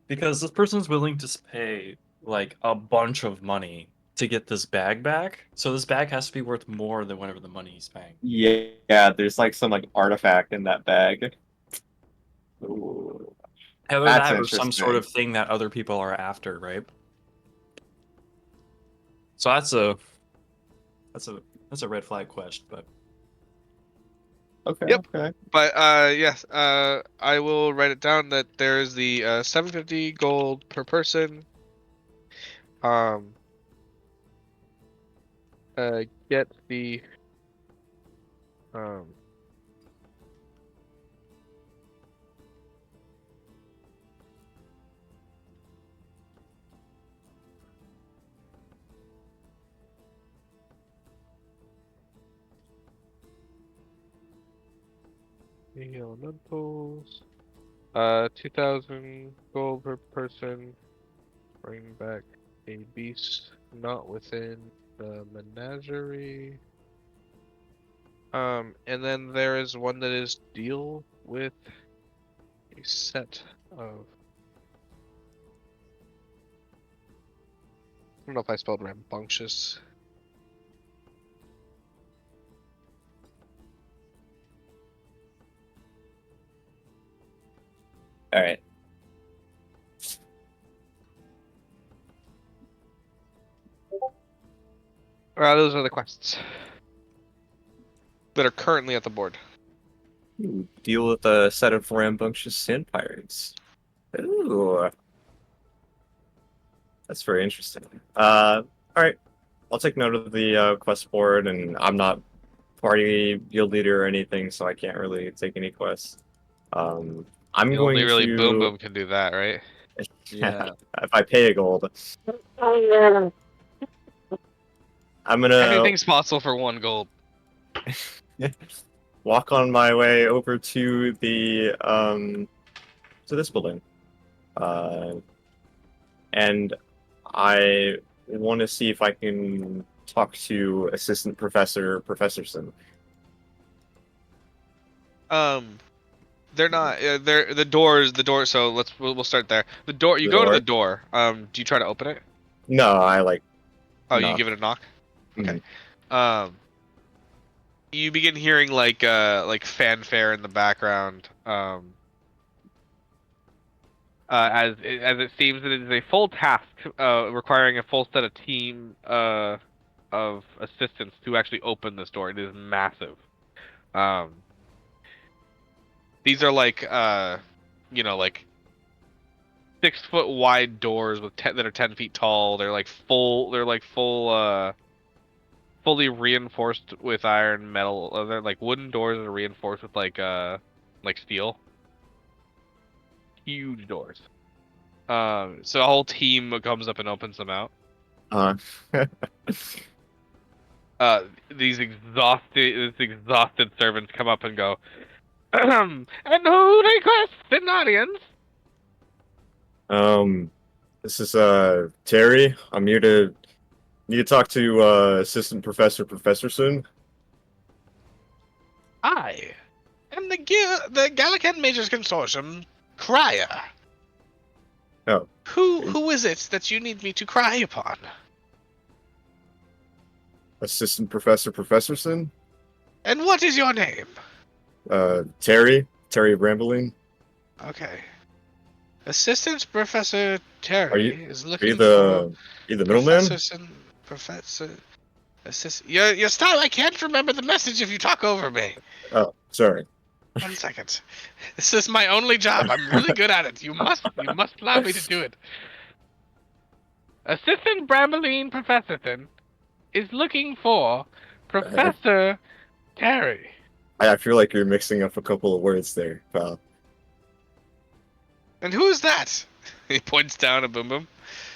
because this person's willing to pay like a bunch of money to get this bag back. So this bag has to be worth more than whatever the money he's paying. Yeah, there's like some like artifact in that bag. Ooh. Either That's that or some sort interesting. of thing that other people are after, right? So that's a red flag quest, but Okay, Yep. okay. But yes, I will write it down that there's the 750 gold per person. Get the Um, the elementals. 2,000 gold per person. Bring back a beast not within the menagerie. And then there is one that is deal with a set of. I don't know if I spelled rambunctious. All right. Those are the quests that are currently at the board. Ooh, deal with a set of rambunctious sand pirates. Ooh, that's very interesting. All right. I'll take note of the quest board, and I'm not party guild leader or anything, so I can't really take any quests. I'm Only going really Boom to Boom can do that, right? Yeah. if I pay a gold, I'm gonna Anything's possible for 1 gold. walk on my way over to the to this building, and I want to see if I can talk to Assistant Professor Professorson. They're not. They're the doors. The door. So we'll start there. The door. You The go to the door? door. Do you try to open it? No, I like Oh, you knock. give it a knock. Okay. Mhm. You begin hearing like fanfare in the background. As it seems that it is a full task, requiring a full set of team of assistants to actually open this door. It is massive. These are like like 6 foot wide doors with that are 10 feet tall. They're like full. They're like fully reinforced with iron metal. They're like wooden doors that are reinforced with like steel. Huge doors. So a whole team comes up and opens them out. Uh, These exhausted servants come up and go, and who requests an audience? this is Terry. I'm here to need to talk to Assistant Professor Professorson. I am the Gallican Majors Consortium crier. Oh, Who is it that you need me to cry upon? Assistant Professor Professorson. And what is your name? Terry Bramboline. Okay. Assistant Professor Are you Terry is are looking for you the middleman? Professor Assistant. Your style. I can't remember the message if you talk over me. Oh, sorry. 1 second. This is my only job. I'm really good at it. You must allow me to do it. Assistant Bramboline Professorton is looking for Professor Terry. I feel like you're mixing up a couple of words there, pal. And who is that? He points down at Boom Boom.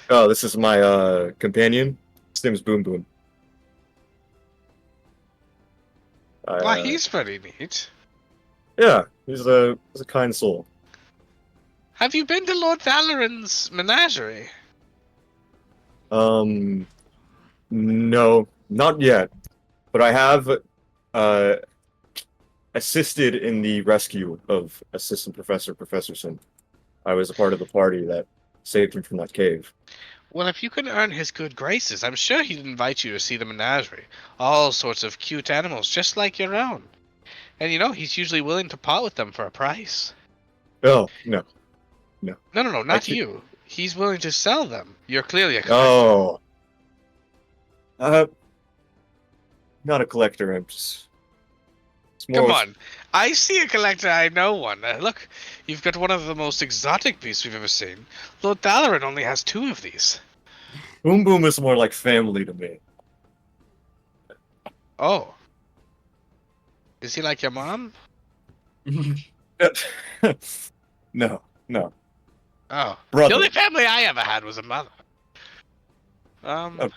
Oh, this is my companion. His name's Boom Boom. Why, he's pretty neat. Yeah, he's a kind soul. Have you been to Lord Thalarin's menagerie? No, not yet. But I have assisted in the rescue of Assistant Professor Professorson. I was a part of the party that saved him from that cave. Well, if you can earn his good graces, I'm sure he'd invite you to see the menagerie. All sorts of cute animals, just like your own. And he's usually willing to part with them for a price. Oh, no. No, not Actually- you. He's willing to sell them. You're clearly a collector. Oh. Not a collector, I'm just... It's more Come on. I see a collector, I know one. Look, you've got one of the most exotic beasts we've ever seen. Lord Thalarin only has 2 of these. Boom Boom is more like family to me. Oh. Is he like your mom? No, no, Oh, the brother, only family I ever had was a mother. a,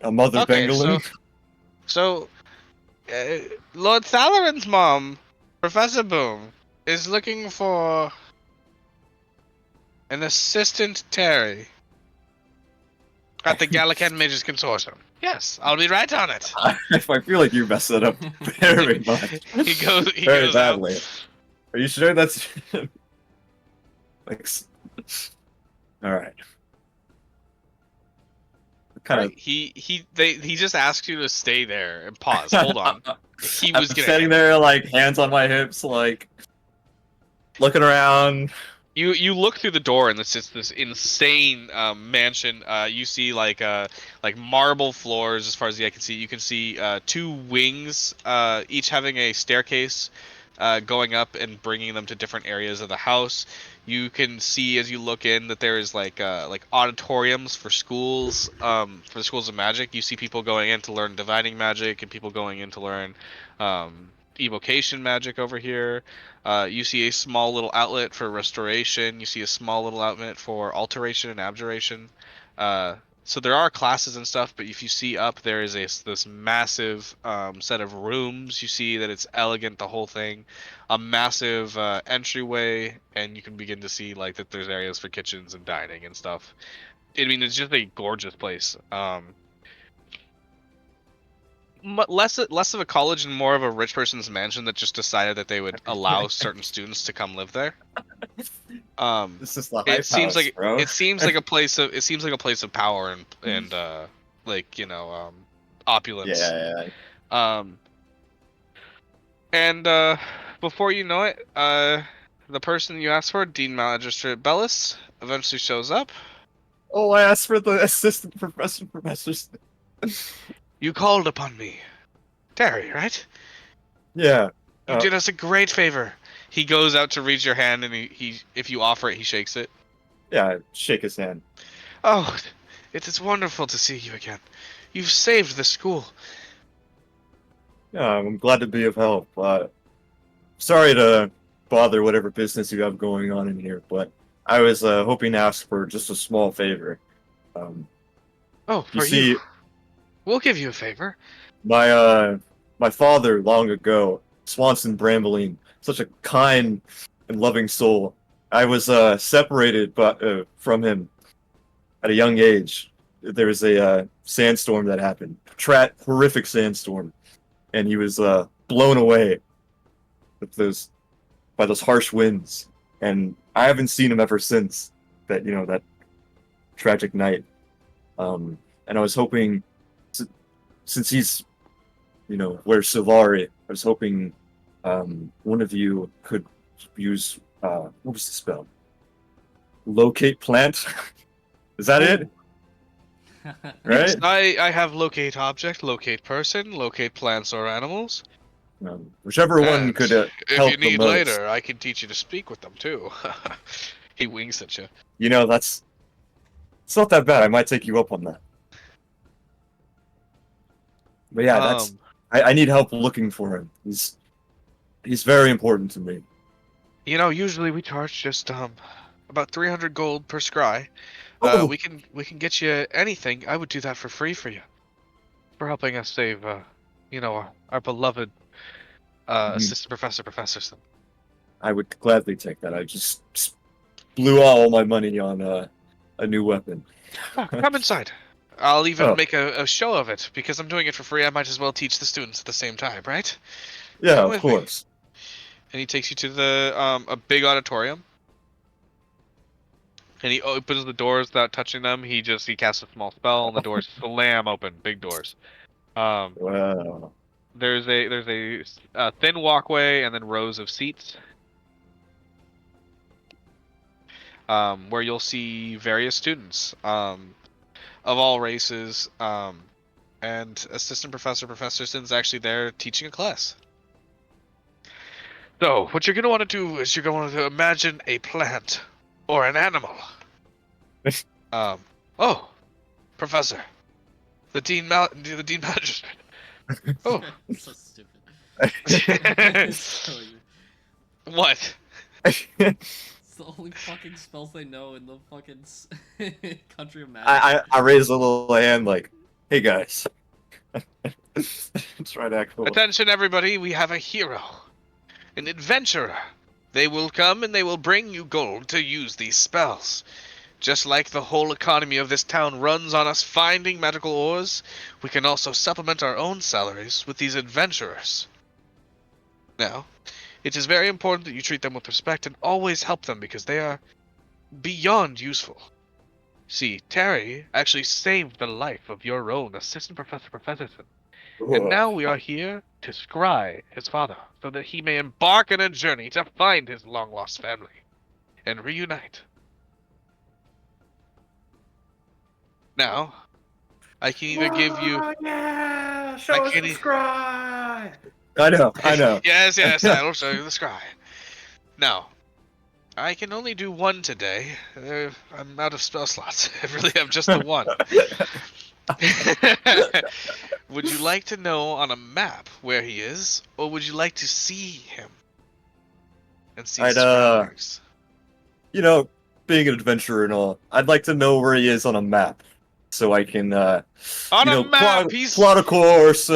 a mother Okay, Bengalin. so uh, Lord Thalarin's mom, Professor Boom, is looking for an assistant Terry at the Gallican Mages Consortium. Yes, I'll be right on it. I feel like you messed that up very much, He very goes out. badly. Are you sure that's like? All right. Kind Right? of. He just asks you to stay there and pause. Hold on. He I'm was gonna standing there, like hands on my hips, like looking around. You look through the door and it's just this insane mansion. You see like marble floors as far as the eye can see. You can see two wings, each having a staircase going up and bringing them to different areas of the house. You can see as you look in that there is like auditoriums for the schools of magic. You see people going in to learn divining magic and people going in to learn evocation magic over here. You see a small little outlet for restoration. You see a small little outlet for alteration and abjuration. So there are classes and stuff, but if you see up, there is this massive set of rooms. You see that it's elegant, the whole thing. A massive entryway, and you can begin to see like that there's areas for kitchens and dining and stuff. I mean, it's just a gorgeous place. Less of a college and more of a rich person's mansion that just decided that they would allow certain students to come live there. This is the It hype seems house, like bro. it seems like a place of power and like opulence. Yeah. Um, and before you know it, the person you asked for, Dean Magistrate Bellis, eventually shows up. Oh, I asked for the assistant professors. You called upon me, Terry, right? Yeah. You did us a great favor. He goes out to reach your hand, and he if you offer it, he shakes it. Yeah. Shake his hand. Oh, it's wonderful to see you again. You've saved the school. Yeah, I'm glad to be of help. Sorry to bother whatever business you have going on in here, but I was hoping to ask for just a small favor. Um, Oh, you for you. see, We'll give you a favor. my father long ago, Swanson Bramboline, such a kind and loving soul. I was separated from him at a young age. There was a sandstorm that happened, horrific sandstorm, and he was blown away with those by those harsh winds. And I haven't seen him ever since that tragic night. And I was hoping, since he's wears Silvari, I was hoping one of you could use what was the spell? Locate plant. Is that it? Yes, Right? I have locate object, locate person, locate plants or animals. Whichever one And could if you help the need most. later, I can teach you to speak with them too. He winks at you. That's it's not that bad. I might take you up on that. But yeah, that's Um, I need help looking for him. He's very important to me. usually we charge just about 300 gold per scry. Oh, We can get you anything. I would do that for free for you, for helping us save our beloved mhm. assistant professors. I would gladly take that. I just blew all my money on a new weapon. Come inside. I'll even Oh, make a show of it because I'm doing it for free. I might as well teach the students at the same time, right? yeah, Come of with me. course. And he takes you to the a big auditorium. And he opens the doors without touching them. He casts a small spell, and the doors slam open. Big doors. Um, Wow. there's a thin walkway and then rows of seats. Where you'll see various students of all races. And assistant Professor Sin's actually there teaching a class. So, what you're going to want to do is you're going to imagine a plant or an animal. Oh, Professor, the Dean Magistrate. Oh, So stupid. It's killing me. What? It's the only fucking spells they know in the fucking country of magic. I raise a little hand like, hey guys. Try to act cool. Attention, everybody! We have a hero, an adventurer. They will come and they will bring you gold to use these spells. Just like the whole economy of this town runs on us finding magical ores, we can also supplement our own salaries with these adventurers. Now, it is very important that you treat them with respect and always help them because they are beyond useful. See, Terry actually saved the life of your own assistant professor, and now we are here to scry his father so that he may embark on a journey to find his long-lost family and reunite. Now, I can either give you... Yeah! I Show us can the e- scry! I know. yes, I will show you the scry. Now, I can only do one today. I'm out of spell slots. I really have just the one. Would you like to know on a map where he is, or would you like to see him and see I'd, surroundings? You know, being an adventurer and all, I'd like to know where he is on a map, so I can, On you a know, map, plot a course.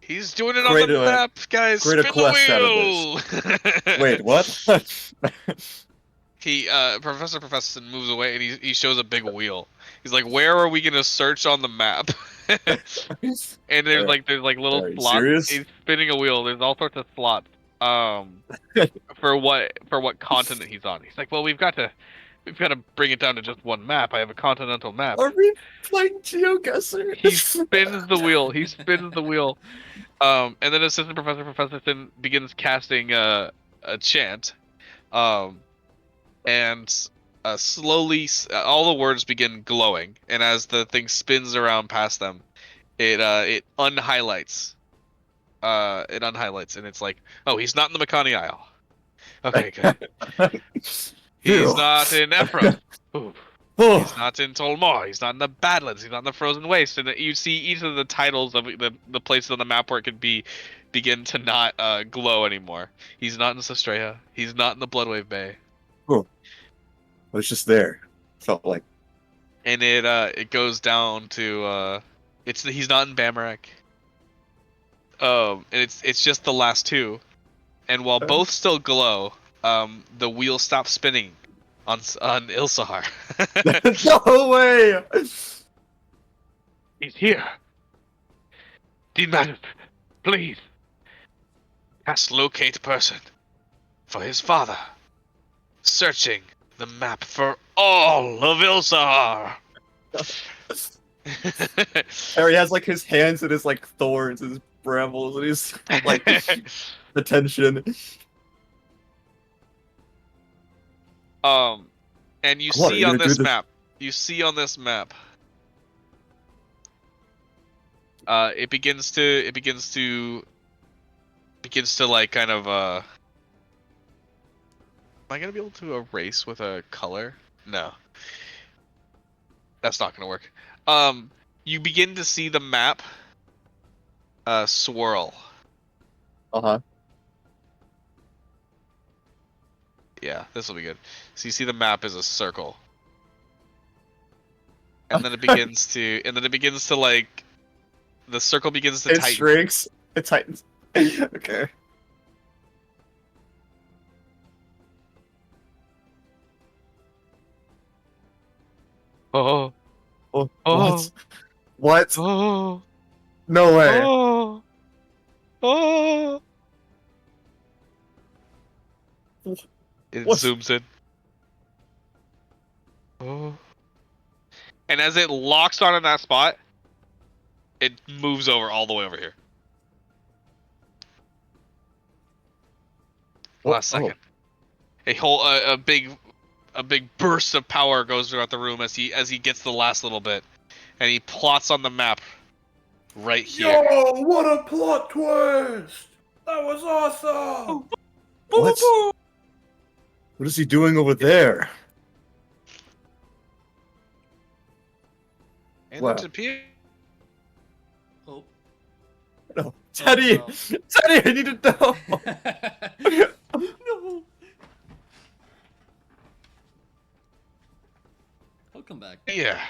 he's doing it on create the a- map, guys. create a Spin quest out of the wheel. Wait, what? He, Professor moves away and he shows a big wheel. He's like, "Where are we gonna search on the map?" And there's like little Are you slots. serious? He's spinning a wheel. There's all sorts of slots. For what continent he's on. He's like, "Well, we've got to bring it down to just one map. I have a continental map." Are we playing GeoGuessr? He spins the wheel. He spins the wheel. And then Assistant Professor begins casting a chant. And slowly all the words begin glowing, and as the thing spins around past them, it unhighlights. It unhighlights, and it's like, oh, he's not in the Makani Isle. Okay, good. He's not in Ephraim. Ooh. He's not in Tolmor. He's not in the Badlands. He's not in the Frozen Waste. And you see each of the titles of the places on the map where it could begin to not glow anymore. He's not in Sestraya. He's not in the Bloodwave Bay. I was just there. Felt like. And it goes down to he's not in Bamarack. And it's just the last two. And while both still glow, the wheel stops spinning on Ilsahar. No way! He's here. Dean Madden, please. Cast locate person for his father. Searching the map for all of Ilsahar. Harry has like his hands and his like thorns and his brambles and he's like the tension. And you Come on, are see you on gonna do this this? map. You see on this map. It begins to like kind of am I gonna be able to erase with a color? No. That's not gonna work. You begin to see the map swirl. Uh-huh. Yeah, this will be good. So you see the map is a circle. And then it begins to like the circle begins to It tighten. shrinks. It tightens. Okay. Oh. Oh, Oh. what? What? Oh. No way. Oh. Oh. It What? zooms in. Oh. And as it locks on in that spot, it moves over all the way over here. Last second. A big burst of power goes throughout the room as he gets the last little bit, and he plots on the map right here. Yo, what a plot twist! That was awesome! What? What is he doing over there? And Wow. it appears Oh. No, Teddy, no. Teddy, I need to know. No. He'll come back. Yeah.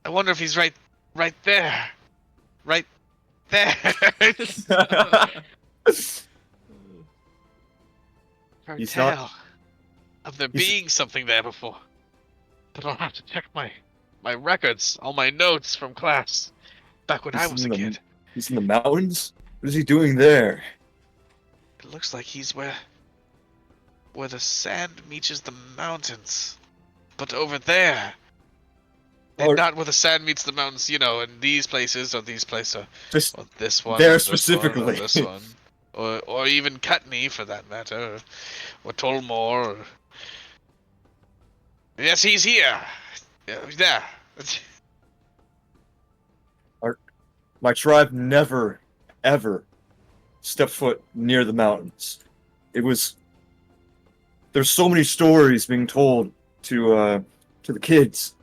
I wonder if he's right there. Right there. Her He's tale not- of there he's- being something there before. But I'll have to check my records, all my notes from class, back when I He's was a in the- kid. He's in the mountains? What is he doing there? It looks like he's where the sand meets the mountains. But over there. And Or- not where the sand meets the mountains, you know, in these places or these places. Just Or this one. there or this one, or specifically. this one. Or even Cutney, for that matter. Or Tolmore. Yes, he's here. Yeah, he's there. my tribe never, ever stepped foot near the mountains. It was. There's so many stories being told to the kids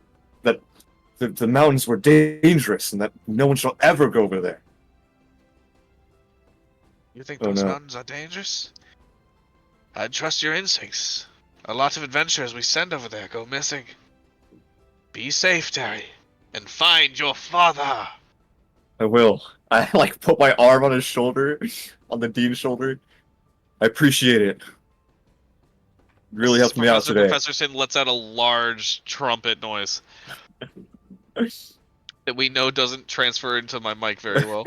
that the mountains were dangerous and that no one shall ever go over there. You think Oh, those no. mountains are dangerous? I'd trust your instincts. A lot of adventurers we send over there go missing. Be safe, Terry, and find your father. I will. I like put my arm on his shoulder, on the dean's shoulder. I appreciate it. Really helped me out today. Professor Sin lets out a large trumpet noise that we know doesn't transfer into my mic very well.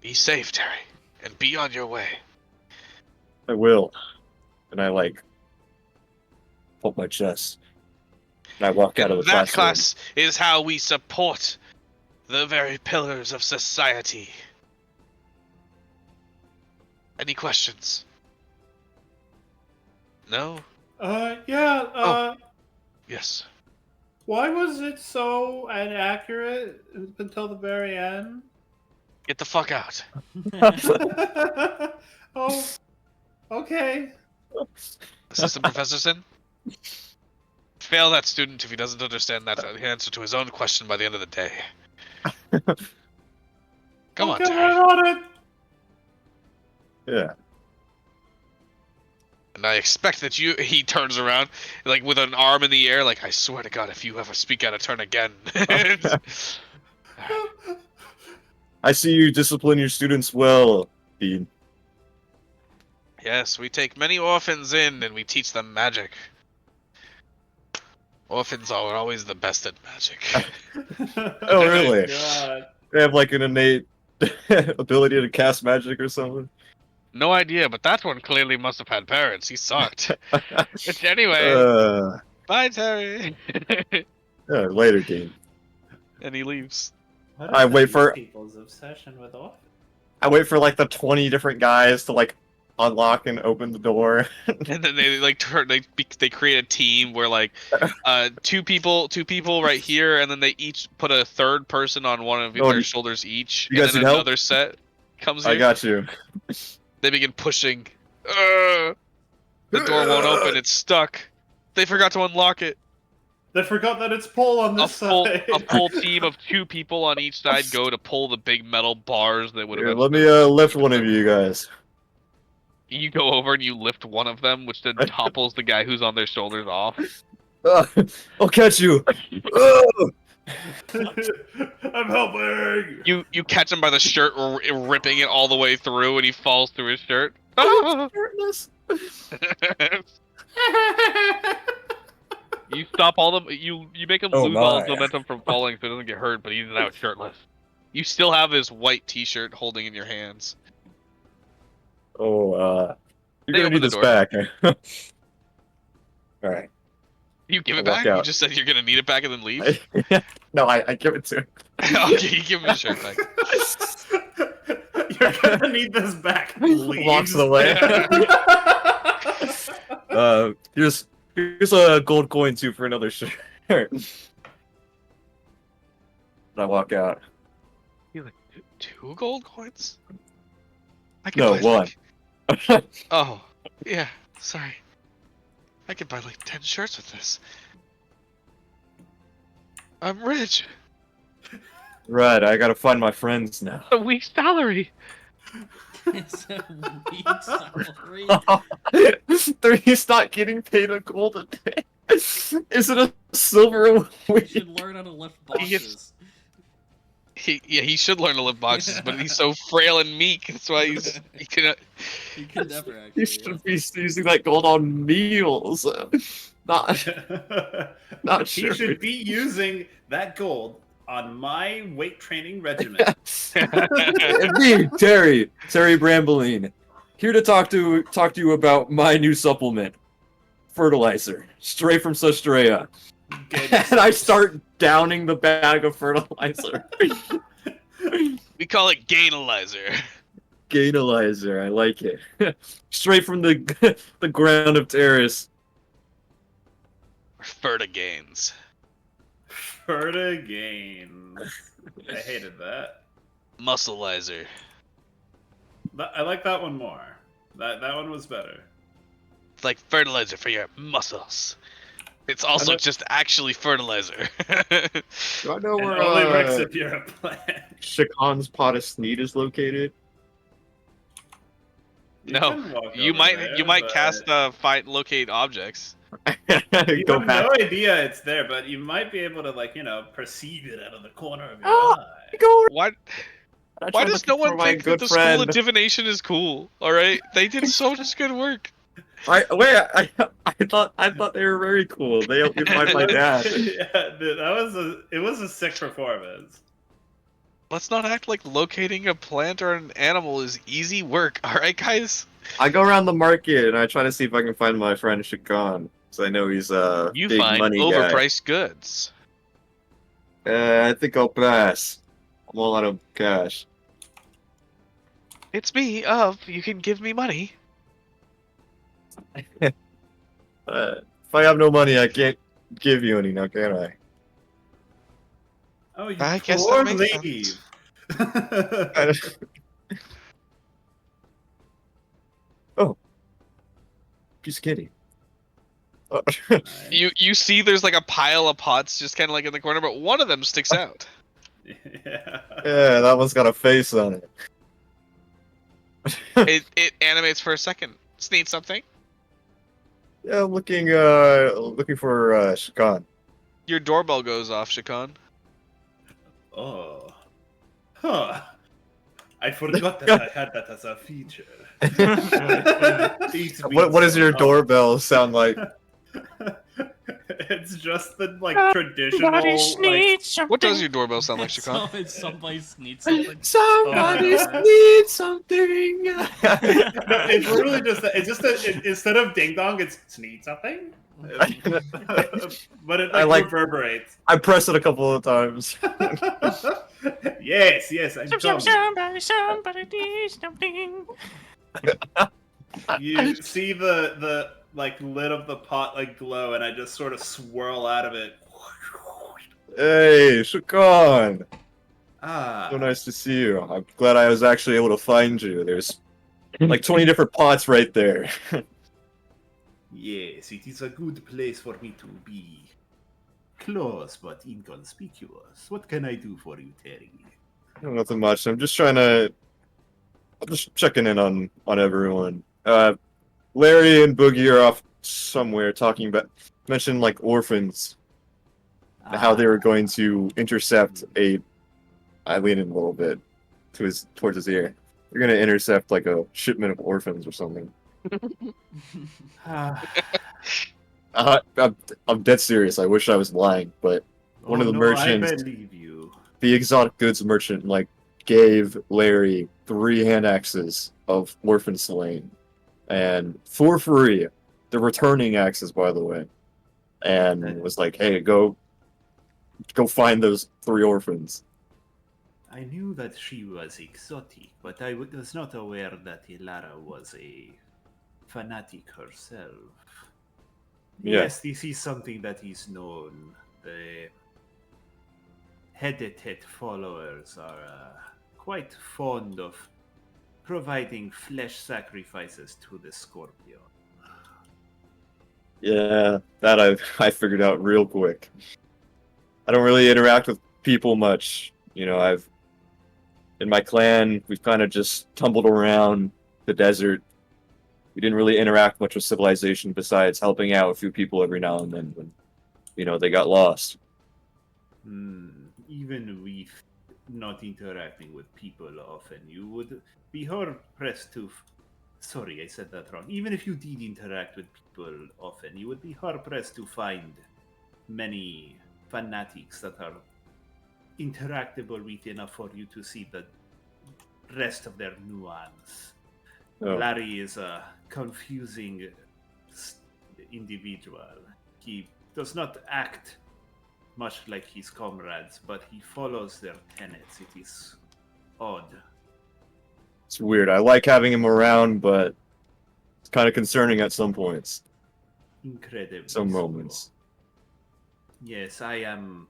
Be safe, Terry, and be on your way. I will. And I like pump my chest. And I walk out of the That classroom. class is how we support the very pillars of society. Any questions? No? Yeah, Oh. Yes. why was it so inaccurate until the very end? Get the fuck out. Oh, okay. Assistant Professor Sin? Fail that student if he doesn't understand that answer to his own question by the end of the day. Come on, Okay, Terry. right on it. Yeah. And I expect that he turns around, like, with an arm in the air, like, I swear to God, if you ever speak out of turn again. I see you discipline your students well, Dean. Yes, we take many orphans in and we teach them magic. Orphans are always the best at magic. Oh, really? God. They have like an innate ability to cast magic or something. No idea, but that one clearly must have had parents. He sucked. Anyway, uh, bye, Terry. later, Dean. And he leaves. What I is wait these for- people's obsession with orphans? I wait for like the 20 different guys to like unlock and open the door. And then they like they create a team where like two people right here, and then they each put a third person on one of Oh, their you- shoulders each, you guys and then need help? another set comes I here. got you. They begin pushing. The door won't open. It's stuck. They forgot to unlock it. They forgot that it's pull on A this full side. team of 2 people on each side go to pull the big metal bars that would Here, have. let me lift one of you guys. You go over and you lift one of them, which then topples the guy who's on their shoulders off. I'll catch you. Oh! I'm helping. You catch him by the shirt, ripping it all the way through, and he falls through his shirt. Shirtless. You stop all them. You make him Oh lose all his my. momentum from falling, so he doesn't get hurt. But he's now shirtless. You still have his white T-shirt holding in your hands. Oh, you're They gonna open need the this door. back. All right. You give it I'll walk back. You out. just said you're gonna need it back and then leave. No, I give it to him. Okay, you give him his shirt back. You're gonna need this back. Walks away. Here's a gold coin too for another shirt. And I walk out. You like 2 gold coins? I can No, buy one. Like... Oh, yeah. Sorry. I could buy like 10 shirts with this. I'm rich. Right, I gotta find my friends now. A week's salary. It's a week's salary. He's not getting paid a gold a day. Is it a silver a You week? should learn how to lift He gets- boxes. He should learn to lift boxes, but he's so frail and meek. That's why he cannot. You could never He actually. should be using that gold on meals. Not, not He sure. should be using that gold on my weight training regimen. Me, Terry Bramboline, here to talk to you about my new supplement, fertilizer, straight from Sustraya. And I start downing the bag of fertilizer. We call it gainalizer. Gainalizer, I like it. Straight from the the ground of Terrace. Fertigains. Fertigain. I hated that. Muscleizer. I like that one more. That one was better. It's like fertilizer for your muscles. It's also just actually fertilizer. Do I know It where only works if you're a plant. Shakan's pot of sneed is located? You No, can walk you over might there, but cast find locate objects. You Go have back. no idea it's there, but you might be able to, like, perceive it out of the corner of your Oh, eye. Go. Why I why tried does no looking for one my think that good the school friend. of divination is cool? Alright? They did so much good work. I thought they were very cool. They helped me find my dad. Yeah, dude, it was a sick performance. Let's not act like locating a plant or an animal is easy work, alright guys? I go around the market and I try to see if I can find my friend Shakan, because I know he's a You big find money overpriced goods. guy. I think I'll pass. I'm all out of cash. It's me, you can give me money. If I have no money, I can't give you any now, can I? Oh, you I guess poor that makes lady. sense. Oh, piece of candy. Oh. You see there's like a pile of pots just kinda like in the corner, but one of them sticks out. Yeah. Yeah, that one's got a face on it. It animates for a second. Sneed something. Yeah, I'm looking for Shakan. Your doorbell goes off, Shakan. Oh. Huh. I forgot that I had that as a feature. What does your doorbell sound like? It's just the traditional What does your doorbell sound like, Shakan? It's somebody needs something. Somebody Oh, no. needs something. No, it's literally just that. It's just that instead of ding dong, it's sneed something. But it I like- reverberates. I press it a couple of times. Yes, I'm coming. Somebody needs something. You see the lid of the pot glow, and I just sort of swirl out of it. Hey, Shakan. Ah, So nice to see you. I'm glad I was actually able to find you. There's like 20 different pots right there. yes, it is a good place for me to be. Close but inconspicuous. What can I do for you, Terry? Nothing much. I'm just checking in on everyone. Larry and Boogie are off somewhere talking about mentioned like orphans. How they were going to intercept I lean in a little bit towards his ear. They're gonna intercept like a shipment of orphans or something. I'm dead serious. I wish I was lying, but one of the merchants- I believe you. the exotic goods merchant gave Larry 3 hand axes of orphan slaying, and for free, the returning axes, by the way, and was like, "Hey, go find those 3 orphans." I knew that she was exotic, but I was not aware that Ilara was a fanatic herself. Yeah. Yes, this is something that is known. The Hedetet followers are quite fond of providing flesh sacrifices to the Scorpion. Yeah, that I figured out real quick. I don't really interact with people much. You know, in my clan, we've kind of just tumbled around the desert. We didn't really interact much with civilization besides helping out a few people every now and then when, they got lost. Even with not interacting with people often, you would be hard pressed to. Sorry, I said that wrong. Even if you did interact with people often, you would be hard pressed to find many fanatics that are interactable with enough for you to see the rest of their nuance. Oh. Larry is a confusing individual. He does not act much like his comrades, but he follows their tenets. It is odd. It's weird. I like having him around, but it's kind of concerning at some points. Incredible. Some moments. Yes, I am.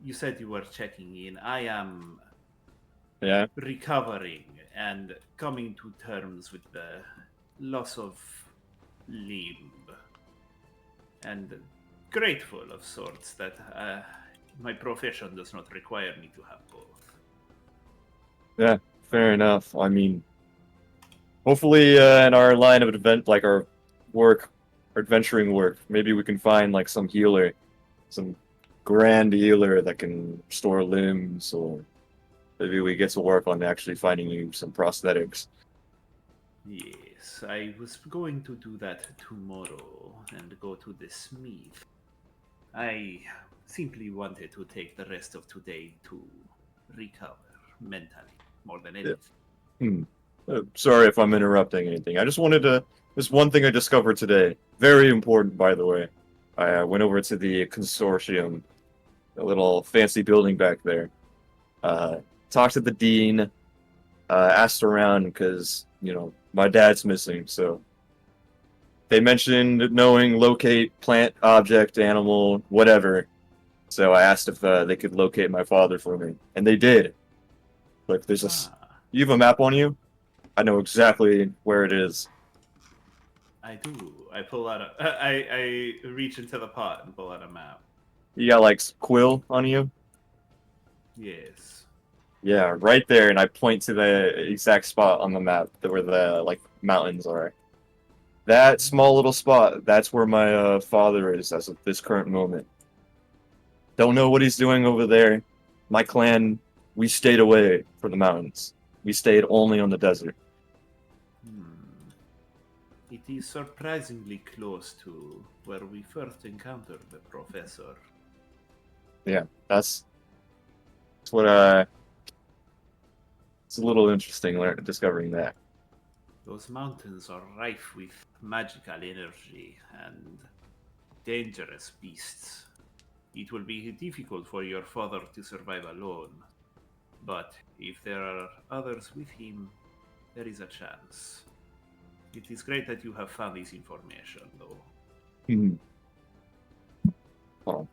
You said you were checking in. I am Yeah? recovering and coming to terms with the loss of limb. And grateful of sorts that my profession does not require me to have both. Yeah, fair enough. I mean, hopefully in our line of like our work, our adventuring work, maybe we can find like some healer, some grand healer that can restore limbs, or maybe we get to work on actually finding you some prosthetics. Yes, I was going to do that tomorrow and go to the smith. I simply wanted to take the rest of today to recover mentally more than anything. Sorry if I'm interrupting anything. I just wanted to. There's one thing I discovered today. Very important, by the way. I went over to the consortium, a little fancy building back there. Talked to the dean. Asked around because my dad's missing. So they mentioned knowing locate plant, object, animal, whatever. So I asked if they could locate my father for me, and they did. Look, there's a. You have a map on you? I know exactly where it is. I do. I pull out a. I reach into the pot and pull out a map. You got like quill on you? Yes. Yeah, right there, and I point to the exact spot on the map where the mountains are. That small little spot, that's where my father is as of this current moment. Don't know what he's doing over there. My clan, we stayed away from the mountains. We stayed only on the desert. It is surprisingly close to where we first encountered the professor. Yeah, that's what it's a little interesting discovering that. Those mountains are rife with magical energy and dangerous beasts. It will be difficult for your father to survive alone, but if there are others with him, there is a chance. It is great that you have found this information, though. Hmm. Oh.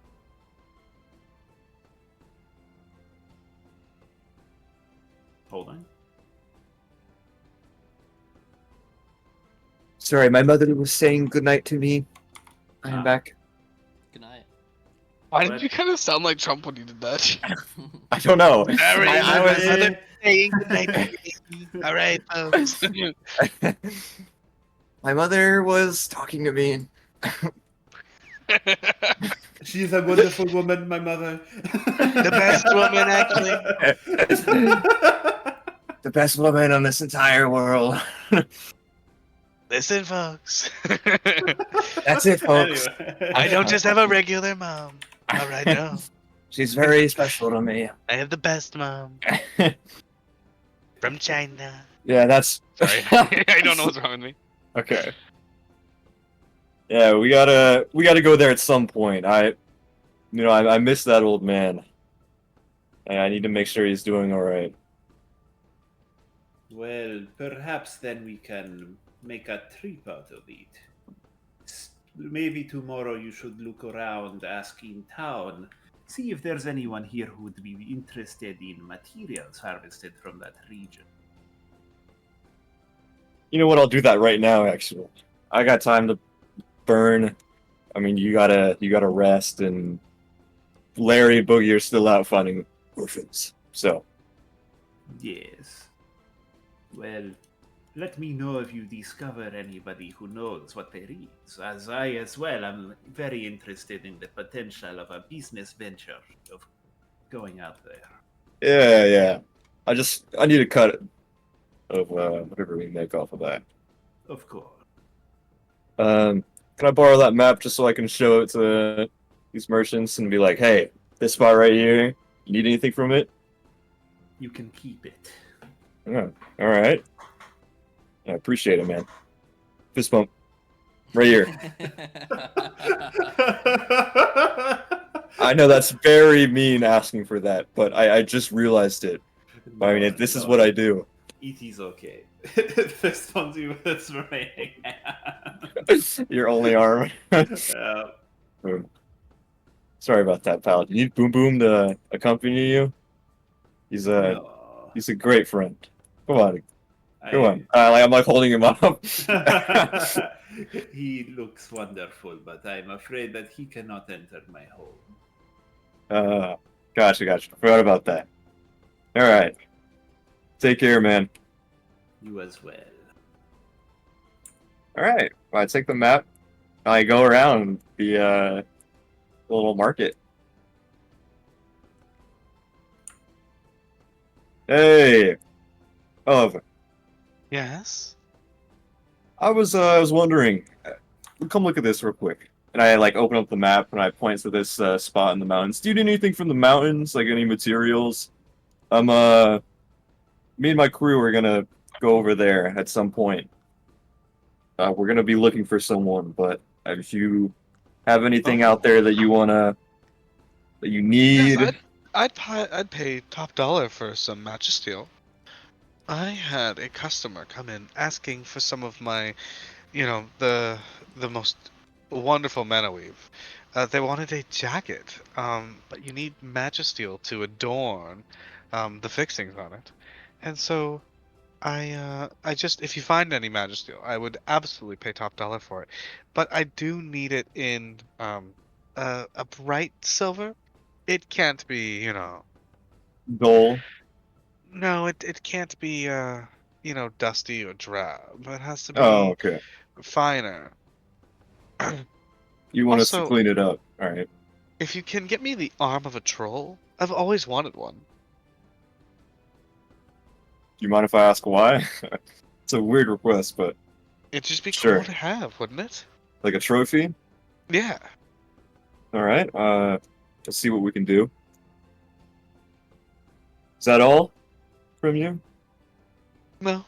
Hold on. Sorry, my mother was saying goodnight to me. I am back. Good night. Why What? did you kind of sound like Trump when you did that? I don't know. Alright, I my was- mother saying goodnight to me. Alright, folks. My mother was talking to me. She is a wonderful woman, my mother. The best woman, actually. The best woman on this entire world. Listen, folks. That's it, folks. Anyway. I don't just have a regular mom. Alright, no. She's very special to me. I have the best mom. From China. Yeah, that's. Sorry. I don't know what's wrong with me. Okay. Yeah, we gotta go there at some point. I miss that old man. And I need to make sure he's doing all right. Well, perhaps then we can make a trip out of it. Maybe tomorrow you should look around, ask in town, see if there's anyone here who would be interested in materials harvested from that region. You know what? I'll do that right now. Actually, I got time to burn. I mean, you gotta rest and Larry and Boogie are still out finding orphans. So, Yes. Well, let me know if you discover anybody who knows what there is, as I as well am very interested in the potential of a business venture of going out there. yeah. I need a cut of whatever we make off of that. Of course. Can I borrow that map just so I can show it to these merchants and be like, hey, this spot right here, you need anything from it? You can keep it. Yeah, all right. I appreciate it, man. Fist bump. Right here. I know that's very mean asking for that, but I just realized it. I mean, this is what I do. It is okay. Fist bumps you with his remaining hand. Your only arm. Sorry about that, pal. Do you need Boom Boom to accompany you? He's a No. he's a great friend. Come on, come I- on. I'm like holding him up. He looks wonderful, but I'm afraid that he cannot enter my home. Gotcha. Forgot about that. All right. Take care, man. You as well. All right. I take the map. I go around the little market. Hey, oh, Yes. I was wondering. Come look at this real quick. And I like open up the map and I point to this spot in the mountains. Do you need anything from the mountains? Like any materials? Me and my crew are gonna go over there at some point. We're gonna be looking for someone, but if you have anything out there that you need, Yes, I'd pay top dollar for some matcha steel. I had a customer come in asking for some of my, the most wonderful mana weave. They wanted a jacket, but you need matcha steel to adorn the fixings on it. And so I just, if you find any matcha steel, I would absolutely pay top dollar for it. But I do need it in a bright silver. It can't be, goal. no, it can't be dusty or drab. It has to Oh, be okay. finer. You want us to Also, clean it up. All right. if you can get me the arm of a troll, I've always wanted one. Do you mind if I ask why? It's a weird request, but It'd just be sure. cool to have, wouldn't it? Like a trophy? Yeah. All right. Let's see what we can do. Is that all from you? No.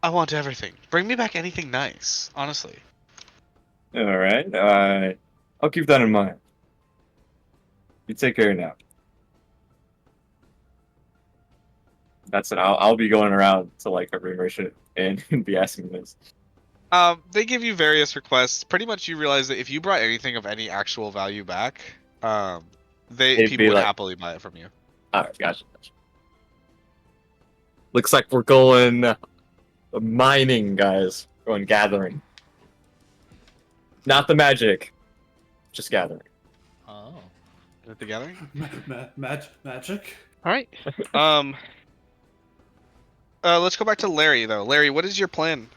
I want everything. Bring me back anything nice, honestly. All right. I'll keep that in mind. You take care now. That's it. I'll be going around to like every merchant and be asking this. They give you various requests. Pretty much, you realize that if you brought anything of any actual value back, It'd people be would like- happily buy it from you. All right, gotcha. Looks like we're going mining, guys. Going gathering. Not the magic, just gathering. Oh. At the gathering. Magic? All right. Let's go back to Larry though. Larry, what is your plan?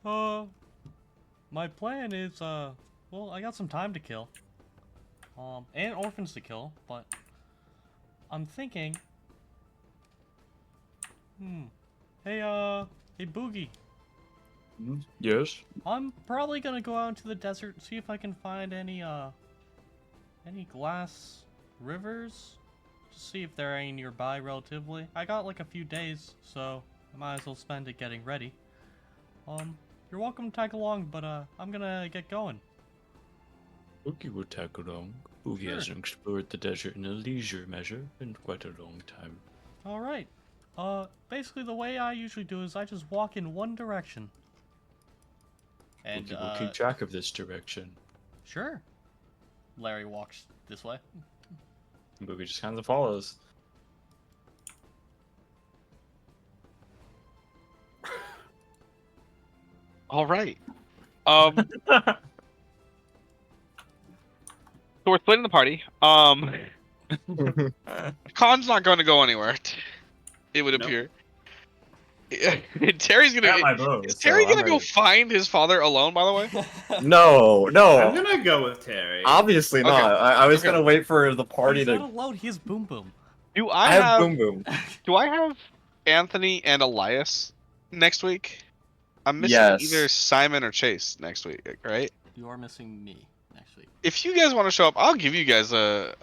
My plan is, well, I got some time to kill. And orphans to kill, but I'm thinking, hey Boogie, Yes? I'm probably gonna go out into the desert and see if I can find any glass rivers, to see if there are any nearby relatively. I got like a few days, so I might as well spend it getting ready. You're welcome to tag along, but I'm gonna get going. Boogie will tag along. Boogie hasn't explored the desert in a leisure measure in quite a long time. Alright. Basically the way I usually do is I just walk in one direction. And, Boogie will keep track of this direction. sure. Larry walks this way. Boogie just kind of follows. All right. we're splitting the party. Khan's not going to go anywhere. It would Nope. appear. Terry's I got gonna. my bow. Is so Terry I'm gonna go ready. find his father alone? By the way. No, I'm no. gonna go with Terry. Obviously Okay. not. I was Okay. gonna wait for the party He's to. not alone. He has Boom Boom. Do I I have have? Boom Boom. Do I have Anthony and Elias next week? I'm missing Yes. either Simon or Chase next week, right? You are missing me next week. If you guys want to show up, I'll give you guys a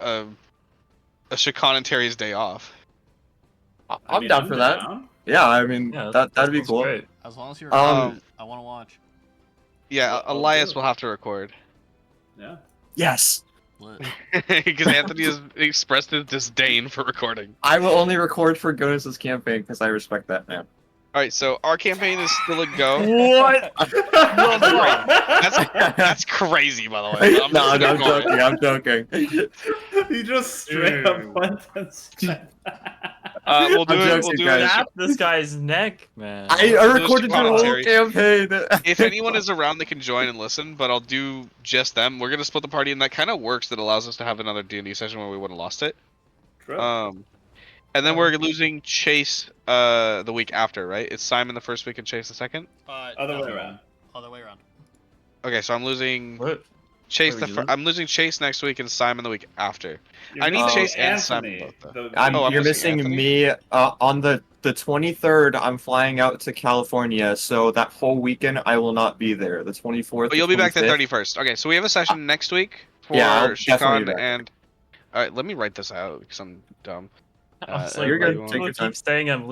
Shakan and Terry's day off. I'm mean, down for that. down. Yeah, I mean Yeah, that'd be sounds cool. Great. As long as you're Um, around, I want to watch. Yeah, Well, I'll Elias do. will have to record Yeah. Yes. Lit. because Anthony has expressed his disdain for recording. I will only record for Gonus's campaign because I respect that man. All right, so our campaign is still a go. What? That's crazy, by the way. No, I'm just I'm gonna joking. I'm joking. He just straight up Dude. went and said We'll do I'm it. joking, We'll do guys. it. Snap this guy's neck, man. I recorded your whole commentary. campaign. If anyone is around, they can join and listen. But I'll do just them. We're gonna split the party, and that kind of works. That allows us to have another D&D session where we wouldn't have lost it. True. And then we're losing Chase the week after, right? It's Simon the first week and Chase the second. Other way around. Other way around. Okay, so I'm losing What? Chase What are you I'm losing Chase next week and Simon the week after. You're I need missing Chase and Simon Anthony, both, though. the- I'm You're missing missing Anthony. me on the 23rd. I'm flying out to California, so that whole weekend I will not be there. The 24th. But you'll be back the 25th. 31st. Okay, so we have a session next week for Yeah, I'll definitely be Shakan back. and. All right, let me write this out because I'm dumb. I was Uh, like, You're good. everyone- Take your people time. keep saying I'm